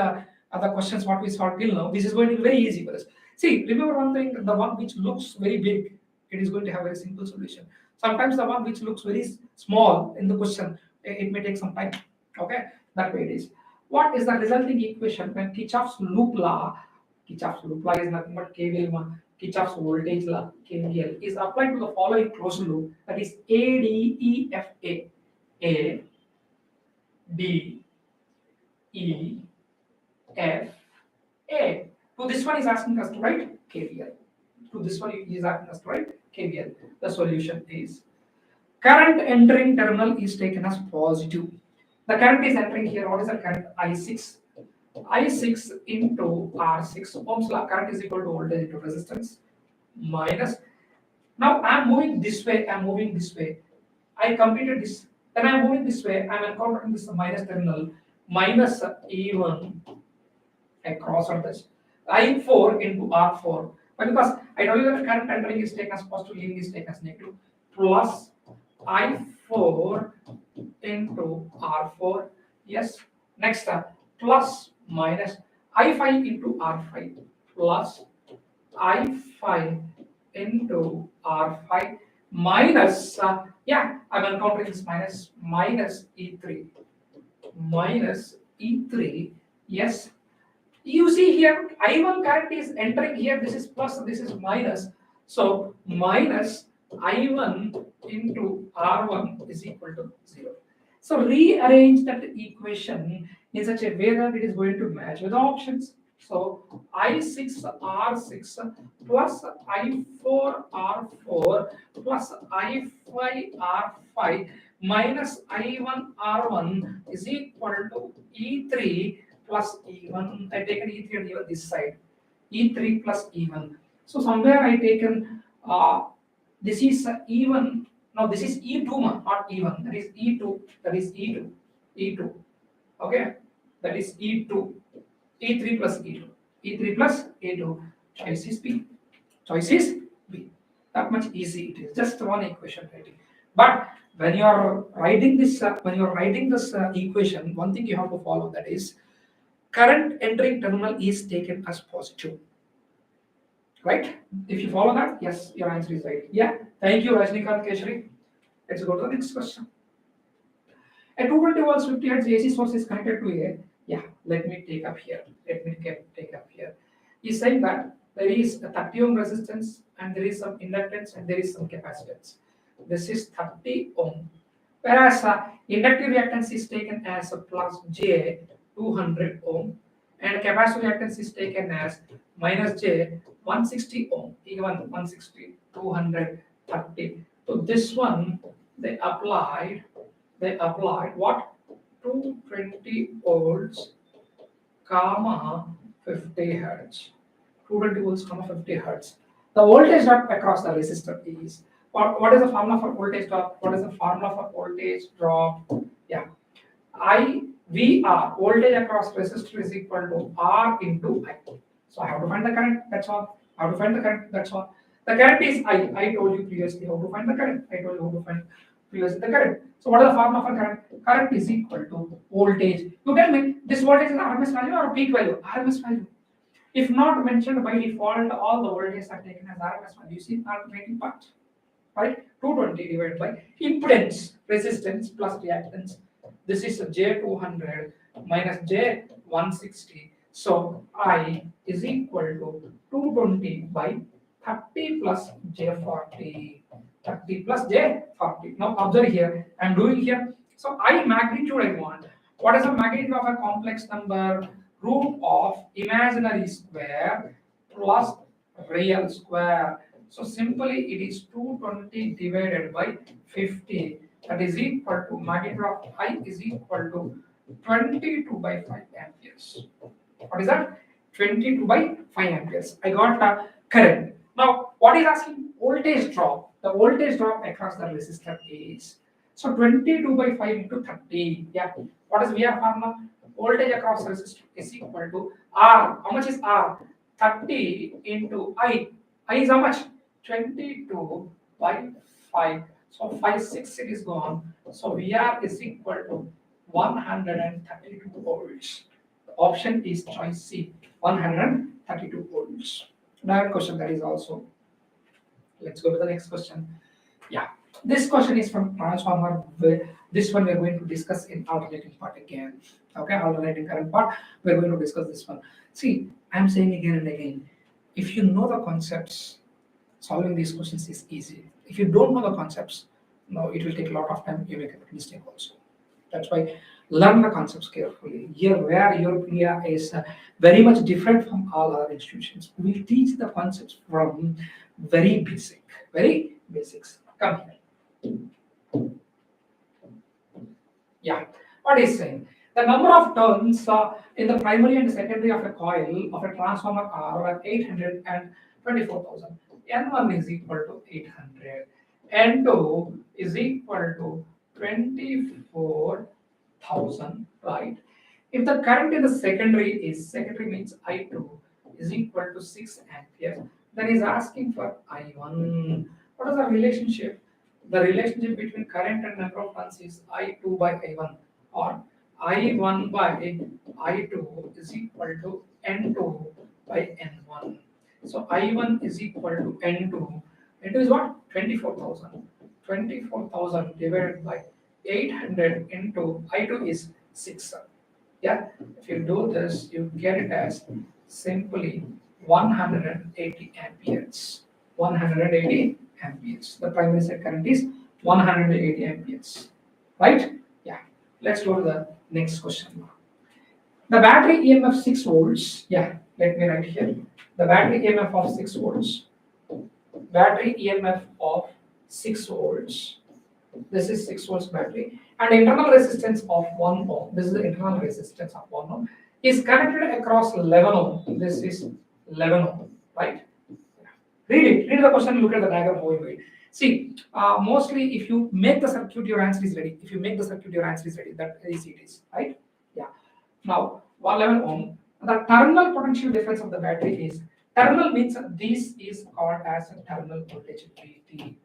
other questions what we saw till now, this is going to be very easy for us. See, remember one thing: the one which looks very big, it is going to have a very simple solution. Sometimes the one which looks very small in the question, it may take some time. Okay, that way it is. What is the resulting equation when Kirchhoff's loop law is nothing but KVL, Kirchhoff's voltage law, KVL, is applied to the following closed loop, that is ADEFA, A, D, E, F, A. So this one is asking us to write KVL. To this one is asking us to write KVL. The solution is current entering terminal is taken as positive. The current is entering here. What is the current? I6. I6 into R6. Ohm's law. Current is equal to voltage into resistance. Minus. Now I am moving this way. I completed this. Then I am moving this way. I am encountering this minus terminal. Minus E1 across on this. I4 into R4. But because I told you that current entering is taken as positive, leaving is taken as negative. Plus I4 into R4. Yes. Next step. Plus minus I5 into R5 plus I5 into R5 minus yeah, I'm encountering this minus E3 yes. You see here I1 current is entering here, this is plus, this is minus, so minus I1 into R1 is equal to 0. So rearrange that equation in such a way that it is going to match with the options. So I6 R6 plus I4 R4 plus I5 R5 minus I1 R1 is equal to E3 plus E1. I taken E3 and even this side. E3 plus E1. So somewhere I taken this is even, no, this is E2, not even, that is E2, that is E2, E2, okay, that is E2, E3 plus E2, E3 plus E2, choice is B, choice is B. That much easy it is, just one equation writing. But when you are writing this, equation, one thing you have to follow, that is current entering terminal is taken as positive, right? If you follow that, yes, your answer is right. Yeah, thank you, Rajnikant Keshri. Let's go to the next question. A 220 volts 50 hertz AC source is connected to a, yeah, let me take up here. Take up here. He's saying that there is a 30 ohm resistance and there is some inductance and there is some capacitance. This is 30 ohm. Whereas inductive reactance is taken as a plus J 200 ohm and capacitive reactance is taken as minus J 160 ohm, even 160, 230. So this one they applied what? 220 volts, comma 50 hertz. 220 volts, comma 50 hertz. The voltage drop across the resistor is, what is the formula for voltage drop? What is the formula for voltage drop? Yeah, VR, voltage across resistor, is equal to R into I. So I have to find the current, that's all. I have to find the current, that's all. The current is I. I told you previously how to find the current. I told you how to find previously the current. So what is the formula for current? Current is equal to voltage. You tell me, this voltage is RMS value or peak value? RMS value. If not mentioned by default, all the voltages are taken as RMS value. You see alternating part, right? 220 divided by impedance, resistance plus reactance. This is J200 minus J160. So I is equal to 220 by 30 plus J40. 30 plus J40. Now observe here, I'm doing here. So I magnitude I want. What is the magnitude of a complex number? Root of imaginary square plus real square. So simply it is 220 divided by 50. That is equal to magnitude of I is equal to 22 by 5 amperes. What is that? 22 by 5 amperes. I got current. Now, what is asking? Voltage drop. The voltage drop across the resistor is, so 22 by 5 into 30. Yeah. What is VR formula? Voltage across the resistor is equal to R. How much is R? 30 into I. I is how much? 22 by 5. So 5, 6 it is gone. So VR is equal to 132 volts. The option is choice C, 132 volts. Another question that is also. Let's go to the next question. Yeah, this question is from transformer. This one we are going to discuss in alternating part again. Okay, alternating current part. We are going to discuss this one. See, I'm saying again and again, if you know the concepts, solving these questions is easy. If you don't know the concepts, no, it will take a lot of time. You make a mistake also. That's why learn the concepts carefully. Here, where YourPedia is very much different from all other institutions, we teach the concepts from very basics. Come here. Yeah, what is saying? The number of turns in the primary and secondary of a coil of a transformer are 800 and 24,000. N1 is equal to 800. N2 is equal to 24,000, right? If the current in the secondary means I2 is equal to 6 amperes, then he's asking for I1. What is the relationship? The relationship between current and number of turns is I2 by I1, or I1 by I2 is equal to N2 by N1. So I1 is equal to N2. N2 is what? 24,000. 24,000 divided by 800 into I2 is 6. Yeah, if you do this, you get it as simply 180 amperes. 180 amperes. The primary side current is 180 amperes. Right? Yeah. Let's go to the next question. The battery EMF 6 volts. Yeah, let me write here. The battery EMF of 6 volts. Battery EMF of 6 volts. This is 6 volts battery. And internal resistance of 1 ohm. This is the internal resistance of 1 ohm. Is connected across 11 ohm. This is 11 ohm. Right? Read the question, look at the diagram, how you do it. See, mostly if you make the circuit, your answer is ready. If you make the circuit, your answer is ready. That is it is, right? Yeah. Now, 111 ohm. The terminal potential difference of the battery is, terminal means this is called as a terminal voltage VT.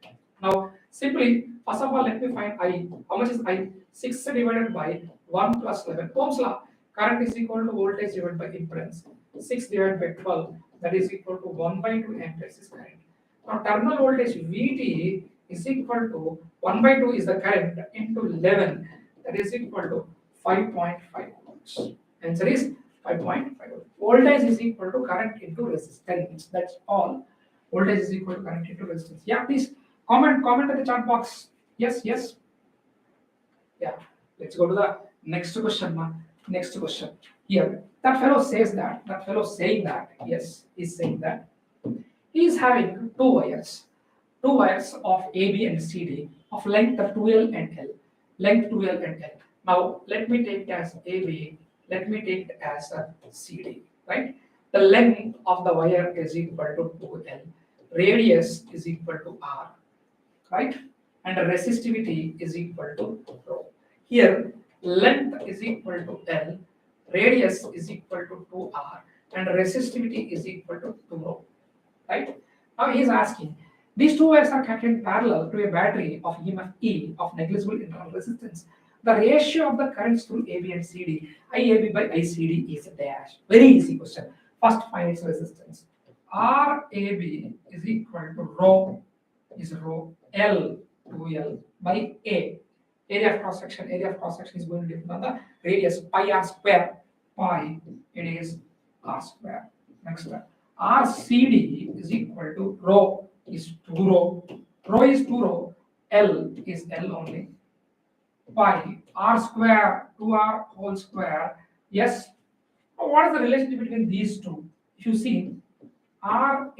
Now, simply, first of all, let me find I. How much is I? 6 divided by 1 plus 11. Ohm's law. Current is equal to voltage divided by impedance. 6 divided by 12. That is equal to 1 by 2 amperes is current. Now, terminal voltage VT is equal to 1 by 2 is the current into 11. That is equal to 5.5 volts. Answer is 5.5 volts. Voltage is equal to current into resistance. That's all. Voltage is equal to current into resistance. Yeah, please comment in the chat box. Yes. Yeah. Let's go to the next question. Next question. Here, that fellow says that. That fellow saying that. Yes, he's saying that. He is having two wires of AB and CD of length 2L and L. Length 2L and L. Now, let me take it as AB. Let me take it as a CD. Right? The length of the wire is equal to 2L. Radius is equal to R. Right? And the resistivity is equal to rho. Here, length is equal to L, radius is equal to 2R, and resistivity is equal to 2 rho. Right? Now he is asking, these two wires are kept in parallel to a battery of EMF E of negligible internal resistance. The ratio of the currents through AB and CD, IAB by ICD is dash. Very easy question. First, find its resistance. RAB is equal to rho L 2L by A. Area of cross section is going to depend on the radius pi r square. Pi, it is r square. Next one. RCD is equal to rho is 2 rho. Rho is 2 rho. L is L only. Pi r square 2r whole square. Yes. What is the relationship between these two? If you see, RAB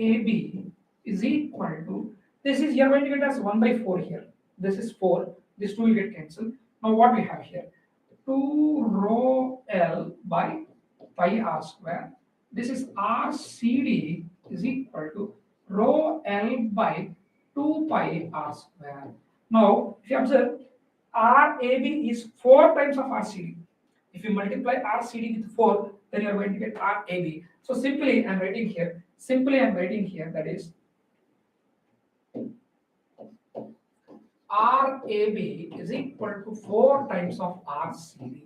is equal to, this is, you are going to get as 1 by 4 here. This is 4. This 2 will get cancelled. Now what we have here? 2 rho L by pi r square. This is RCD is equal to rho L by 2 pi r square. Now, if you observe, RAB is 4 times of RCD. If you multiply RCD with 4, then you are going to get RAB. So simply I am writing here. That is RAB is equal to 4 times of RCD.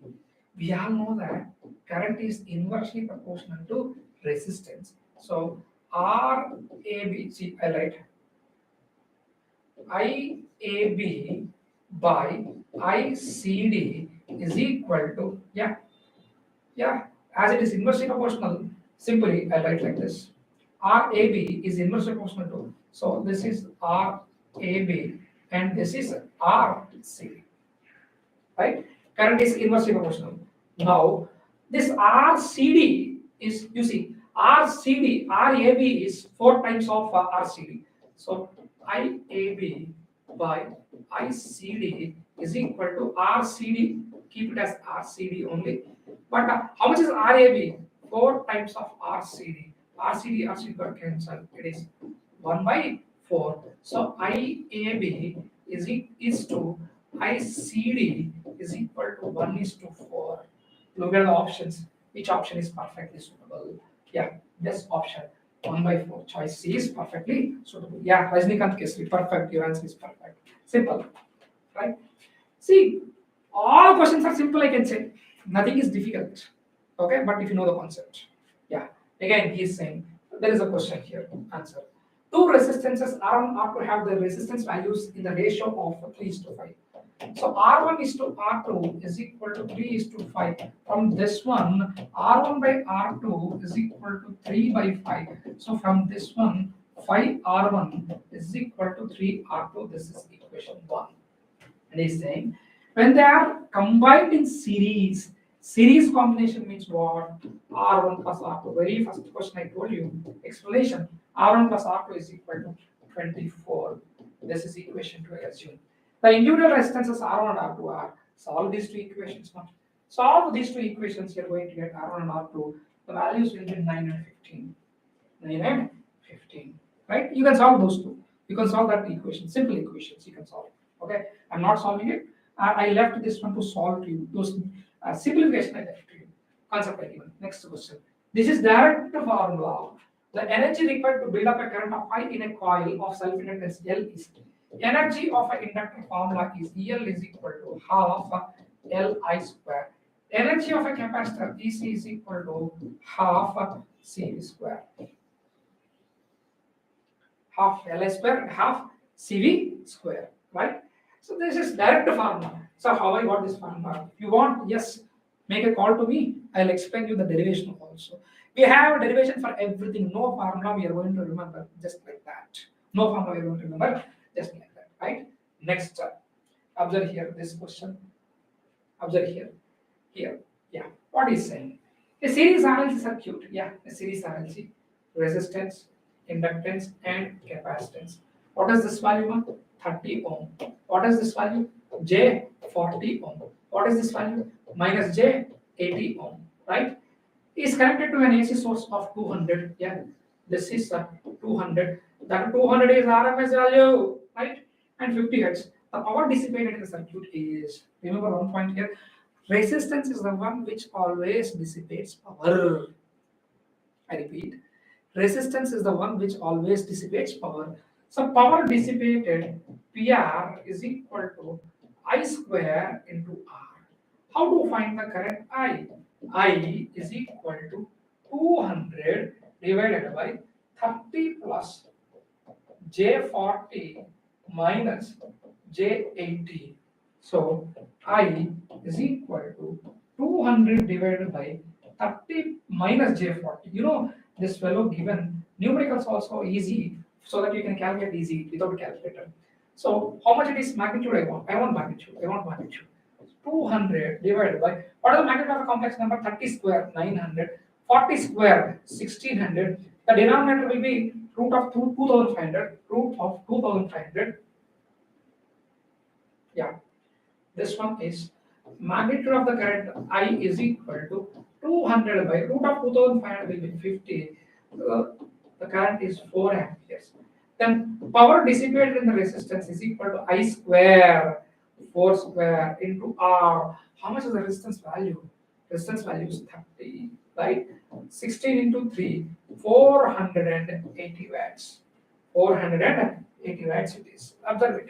We all know that current is inversely proportional to resistance. So RAB, see, I write IAB by ICD is equal to, as it is inversely proportional, simply I write like this. RAB is inversely proportional to, so this is RAB and this is RC, right? Current is inversely proportional. Now, this RCD is, you see, RCD, RAB is 4 times of RCD. So, IAB by ICD is equal to RCD, keep it as RCD only. But how much is RAB? 4 times of RCD. RCD got cancelled. It is 1 by 4. So IAB is to ICD is equal to 1 is to 4. Look at the options. Which option is perfectly suitable? Yeah, this option. 1 by 4. Choice C is perfectly suitable. Yeah, Rajnikant Kesri, perfect. Your answer is perfect. Simple. Right? See, all questions are simple, I can say. Nothing is difficult. Okay, but if you know the concept. Yeah. Again, he is saying there is a question here. Answer. Two resistances R1 R2 have the resistance values in the ratio of 3:5. So R1 is to R2 is equal to 3:5. From this one, R1 by R2 is equal to 3 by 5. So from this one, 5 R1 is equal to 3 R2. This is equation 1. And he's saying when they are combined in series, series combination means what? R1 plus R2. Very first question I told you, explanation. R1 plus R2 is equal to 24. This is equation 2, I assume. The individual resistances R1 and R2 are. Solve these two equations. Solve these two equations, you're going to get R1 and R2. The values will be 9 and 15. 9 and 15. right? You can solve those two. You can solve that equation, simple equations. You can solve. Okay, I'm not solving it. I left this one to solve to you. Those simplification I left to you. Concept I given. Next question. This is direct formula. The energy required to build up a current of I in a coil of self-inductance L is energy of an inductor formula is EL is equal to half Li square. Energy of a capacitor EC is equal to half CV square. Half Li square and half CV square, right? So this is direct formula. So how I got this formula? If you want, yes, make a call to me. I'll explain you the derivation also. We have a derivation for everything. No formula we are going to remember just like that. No formula we are going to remember just like that, right? Next, observe here this question. Observe here. Here, yeah. What is saying? A series RLC circuit, yeah, a series RLC, resistance, inductance, and capacitance. What is this value? 30 ohm. What is this value? J 40 ohm. What is this value? Minus J 80 ohm, right? Is connected to an AC source of 200. Yeah, this is 200. That 200 is RMS value, right? And 50 hertz. The power dissipated in the circuit is, remember one point here, resistance is the one which always dissipates power. I repeat, resistance is the one which always dissipates power. So power dissipated PR is equal to I square into R. How to find the current I? I is equal to 200 divided by 30 plus J40 minus J80. So I is equal to 200 divided by 30 minus J40. You know, this fellow given numericals also easy so that you can calculate easy without a calculator. So how much it is magnitude I want? I want magnitude. 200 divided by, what is the magnitude of a complex number? 30 square, 900. 40 square, 1600. The denominator will be root of 2500. Root of 2500. Yeah. This one is magnitude of the current I is equal to 200 by root of 2500 will be 50. The current is 4 amperes. Then power dissipated in the resistance is equal to I square, 4 square into R. How much is the resistance value? Resistance value is 30, right? 16 into 3, 480 watts. 480 watts it is. Observe it.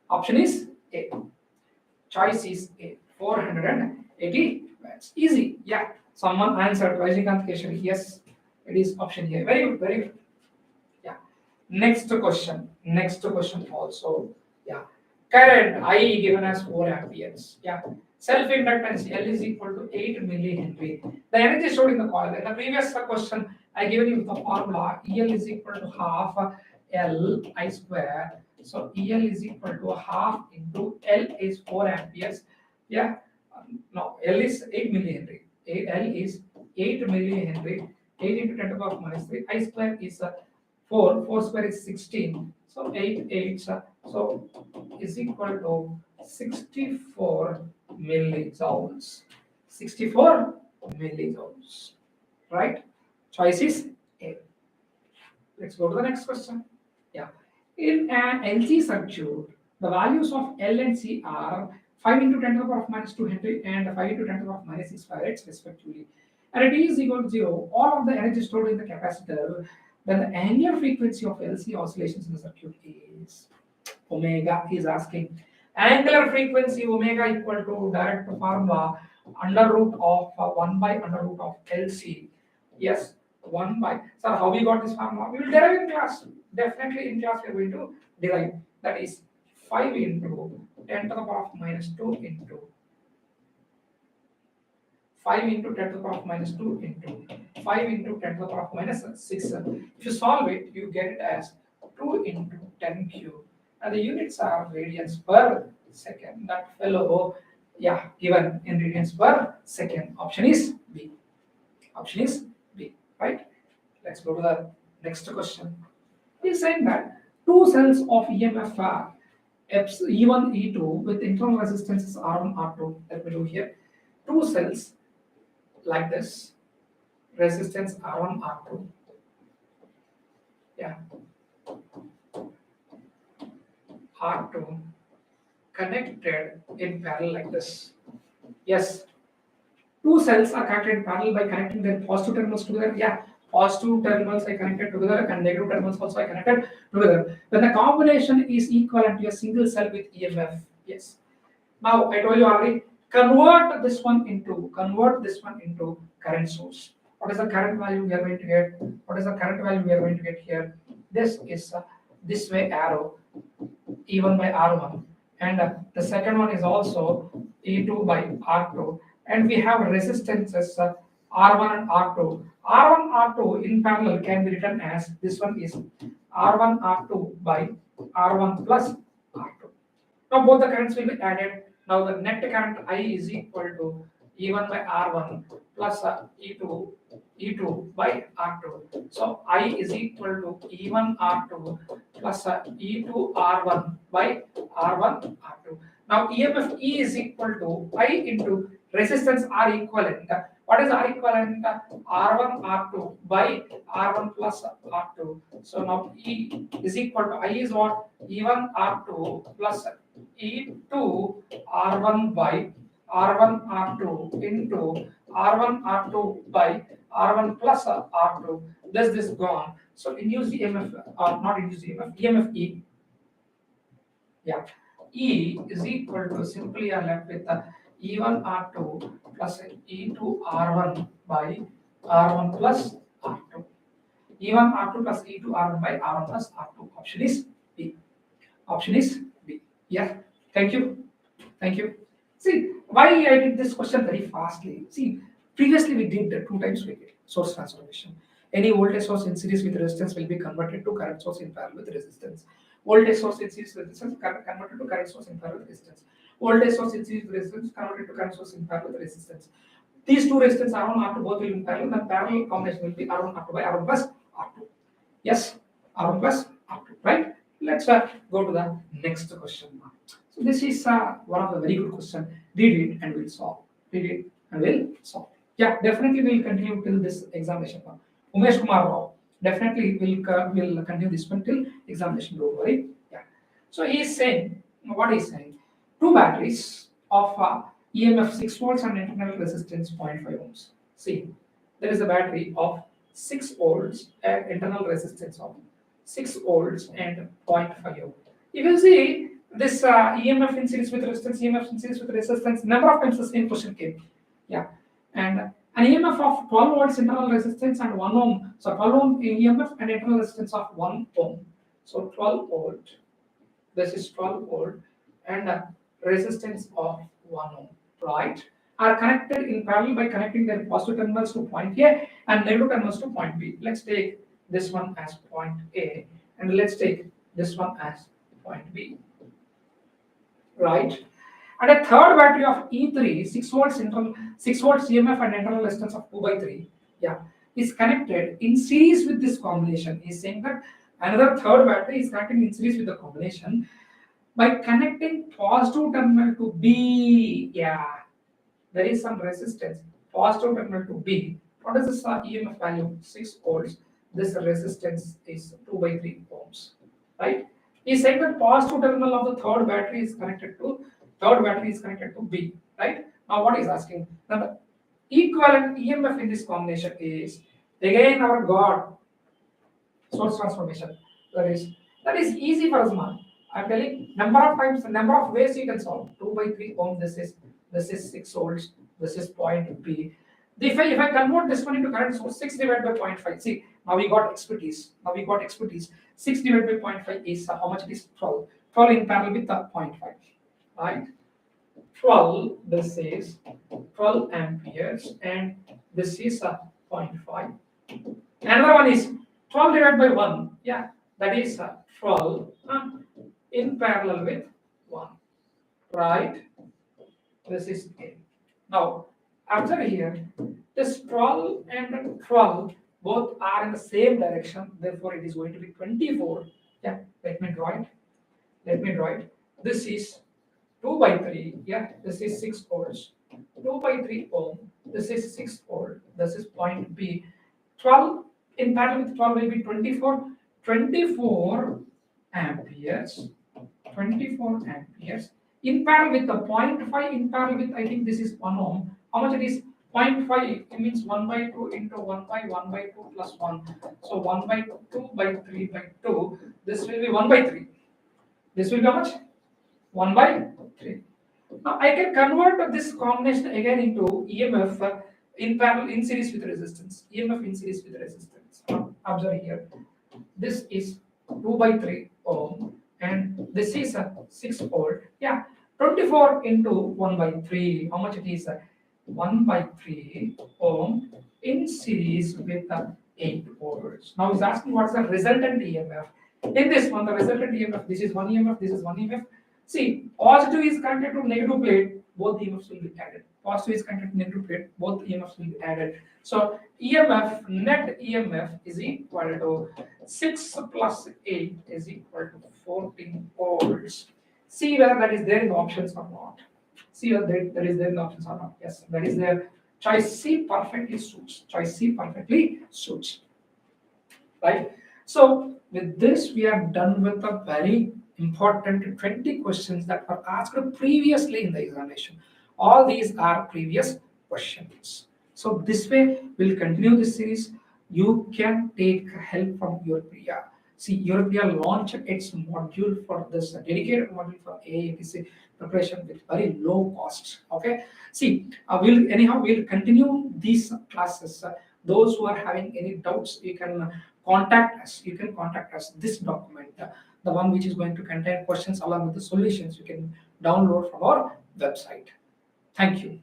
Option is A. Choice is A. 480 watts. Easy. Yeah. Someone answered. Rajnikant Keshari. Yes. It is option A. Very good. Very good. Yeah. Next question. Next question also. Yeah. Current I given as 4 amperes. Yeah. Self-inductance L is equal to 8 millihenry. The energy stored in the coil. In the previous question, I given you the formula. EL is equal to half L I square. So EL is equal to half into L is 4 amperes. Yeah. No, L is 8 millihenry. L is 8 millihenry. 8 into 10 to the power minus 3. I square is 4. 4 square is 16. So 8 8. So is equal to 64 millijoules. 64 millijoules. Right? Choice is A. Let's go to the next question. Yeah. In an LC circuit, the values of L and C are 5 into 10 to the power of minus 2 Henry and 5 into 10 to the power of minus 6 farads respectively. And at T is equal to 0, all of the energy stored in the capacitor, then the angular frequency of LC oscillations in the circuit is omega. Is asking angular frequency omega equal to direct formula under root of 1 by under root of LC. Yes, 1 by. So how we got this formula? We will derive in class. Definitely in class we are going to derive. That is 5 into 10 to the power of minus 2 into 5 into 10 to the power of minus 2 into 5 into 10 to the power of minus 6. If you solve it, you get it as 2 into 10 cube. And the units are radians per second. That fellow, yeah, given in radians per second. Option is B. Option is B, right? Let's go to the next question. He's saying that two cells of EMF are E1, E2 with internal resistances R1, R2. Let me do here. Two cells like this, resistance R1, R2. Yeah, R2 connected in parallel like this. Yes, two cells are connected in parallel by connecting their positive terminals together. Yeah, positive terminals are connected together and negative terminals also are connected together. When the combination is equivalent to a single cell with EMF. Yes. Now I told you already, convert this one into current source. What is the current value we are going to get? What is the current value we are going to get here? This is this way arrow, E1 by R1, and the second one is also E2 by R2, and we have resistances R1 and R2. R1 R2 in parallel can be written as this one is R1 R2 by R1 plus R2. Now both the currents will be added. Now the net current I is equal to E1 by R1 plus E2 by R2. So I is equal to E1 R2 plus E2 R1 by R1 R2. Now EMF E is equal to I into resistance R equivalent. What is R equivalent? R1 R2 by R1 plus R2. So now E is equal to I is what? E1 R2 plus E2 R1 by R1 R2 into R1 R2 by R1 plus R2. This gone. So induced EMF, not induced EMF, EMF E. Yeah, E is equal to simply I left with E1 R2 plus E2 R1 by R1 plus R2. E1 R2 plus E2 R1 by R1 plus R2. Option is B. Option is B. Yeah. Thank you. Thank you. See, why I did this question very fastly. See, previously we did two times we did source transformation. Any voltage source in series with resistance will be converted to current source in parallel with resistance. Voltage source in series with resistance converted to current source in parallel with resistance. Voltage source in series with resistance converted to current source in parallel with resistance. These two resistance R1 R2 both will be in parallel. The parallel combination will be R1 R2 by R1 plus R2. Yes, R1 plus R2. Right? Let's go to the next question now. So this is one of the very good question. Read it and we'll solve. Read it and we'll solve. Yeah, definitely we'll continue till this examination. Umesh Kumar Rao, definitely will continue this one till examination. Don't worry. Yeah. So he is saying, what he's saying, two batteries of EMF 6 volts and internal resistance 0.5 ohms. See, there is a battery of 6 volts and internal resistance of 6 volts and 0.5 ohm. If you see this EMF in series with resistance, EMF in series with resistance, number of times the same question came. Yeah, and an EMF of 12 volts internal resistance and 1 ohm. So 12 ohm EMF and internal resistance of 1 ohm. So 12 volt. This is 12 volt and resistance of 1 ohm. Right? Are connected in parallel by connecting their positive terminals to point A and negative terminals to point B. Let's take this one as point A and let's take this one as point B. Right? And a third battery of E3, 6 volts EMF and internal resistance of 2 by 3, yeah, is connected in series with this combination. He's saying that another third battery is connecting in series with the combination by connecting positive terminal to B. Yeah, there is some resistance. Positive terminal to B. What is this EMF value? 6 volts. This resistance is 2 by 3 ohms. Right? He's saying that positive terminal of the third battery is connected to B. Right? Now what he's asking? Now the equivalent EMF in this combination is again our God source transformation. That is easy for us, man. I'm telling number of times, number of ways you can solve. 2 by 3 ohm. This is 6 volts. This is point B. If I convert this one into current source, 6 divided by 0.5. See, now we got expertise. 6 divided by 0.5 is how much it is? 12. 12 in parallel with the 0.5. Right? 12, this is 12 amperes, and this is 0.5. Another one is 12 divided by 1. Yeah, that is 12 in parallel with 1. Right? This is A. Now, observe here, this 12 and 12 both are in the same direction, therefore it is going to be 24. Yeah, let me draw it. This is 2 by 3. Yeah, this is 6 volts. 2 by 3 ohm. This is 6 volt. This is point B. 12 in parallel with 12 will be 24. 24 amperes, 24 amperes in parallel with the 0.5 in parallel with, I think this is 1 ohm. How much it is? 0.5, it means 1 by 2 into 1 by 2 plus 1. So 1 by 2 by 3 by 2. This will be 1 by 3. This will be how much? 1 by 3. Now I can convert this combination again into EMF in parallel in series with resistance. EMF in series with resistance. Now, observe here. This is 2 by 3 ohm and this is a 6 volt. Yeah, 24 into 1 by 3. How much it is? 1 by 3 ohm in series with 8 volts. Now it's asking what's the resultant EMF. In this one, the resultant EMF, this is one EMF, this is one EMF. See, positive is connected to negative plate, both EMFs will be added. Positive is connected to negative plate, both EMFs will be added. So EMF, net EMF is equal to 6 plus 8 is equal to 14 volts. See whether that is there in the options or not. See whether that is there in the options or not. Yes, that is there. Choice C perfectly suits. Choice C perfectly suits. Right? So with this, we are done with a very important 20 questions that were asked previously in the examination. All these are previous questions. So this way, we'll continue this series. You can take help from YourPedia. See, YourPedia launched its module for this dedicated module for AAI ATC preparation with very low cost. Okay. See, we'll continue these classes. Those who are having any doubts, you can contact us. You can contact us. This document, the one which is going to contain questions along with the solutions, you can download from our website. Thank you.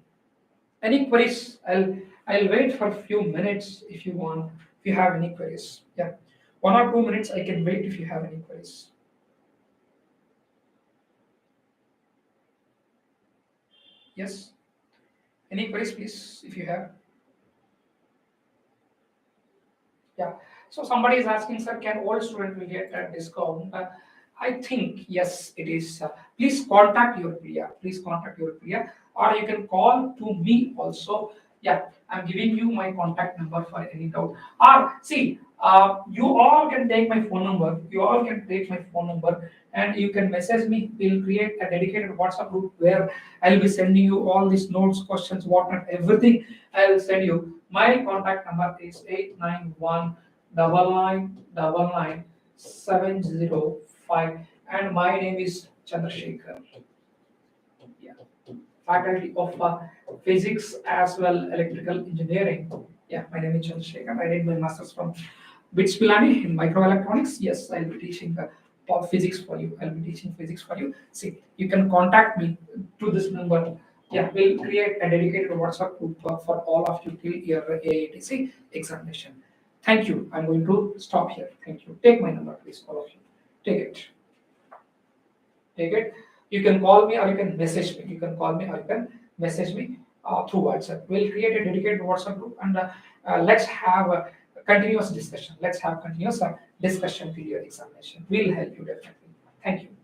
Any queries? I'll wait for a few minutes if you want. If you have any queries, yeah, 1 or 2 minutes. I can wait if you have any queries. Yes. Any queries, please, if you have. Yeah. So somebody is asking, sir, can old student will get a discount? I think yes, it is. Please contact YourPedia. Please contact YourPedia, or you can call to me also. Yeah, I'm giving you my contact number for any doubt. Or see, you all can take my phone number. You all can take my phone number, and you can message me. We'll create a dedicated WhatsApp group where I'll be sending you all these notes, questions, whatnot, everything. I'll send you. My contact number is 89199999705, and my name is Chandrasekhar. Yeah. Faculty of physics as well electrical engineering. Yeah, my name is Chandrasekhar. I did my masters from BITS Pilani in microelectronics. Yes, I'll be teaching physics for you. I'll be teaching physics for you. See, you can contact me to this number. Yeah, we'll create a dedicated WhatsApp group for all of you till your AATC examination. Thank you. I'm going to stop here. Thank you. Take my number, please, all of you. Take it. Take it. You can call me or you can message me. You can call me or you can message me through WhatsApp. We'll create a dedicated WhatsApp group and let's have a continuous discussion. Let's have continuous discussion period examination. We'll help you definitely. Thank you.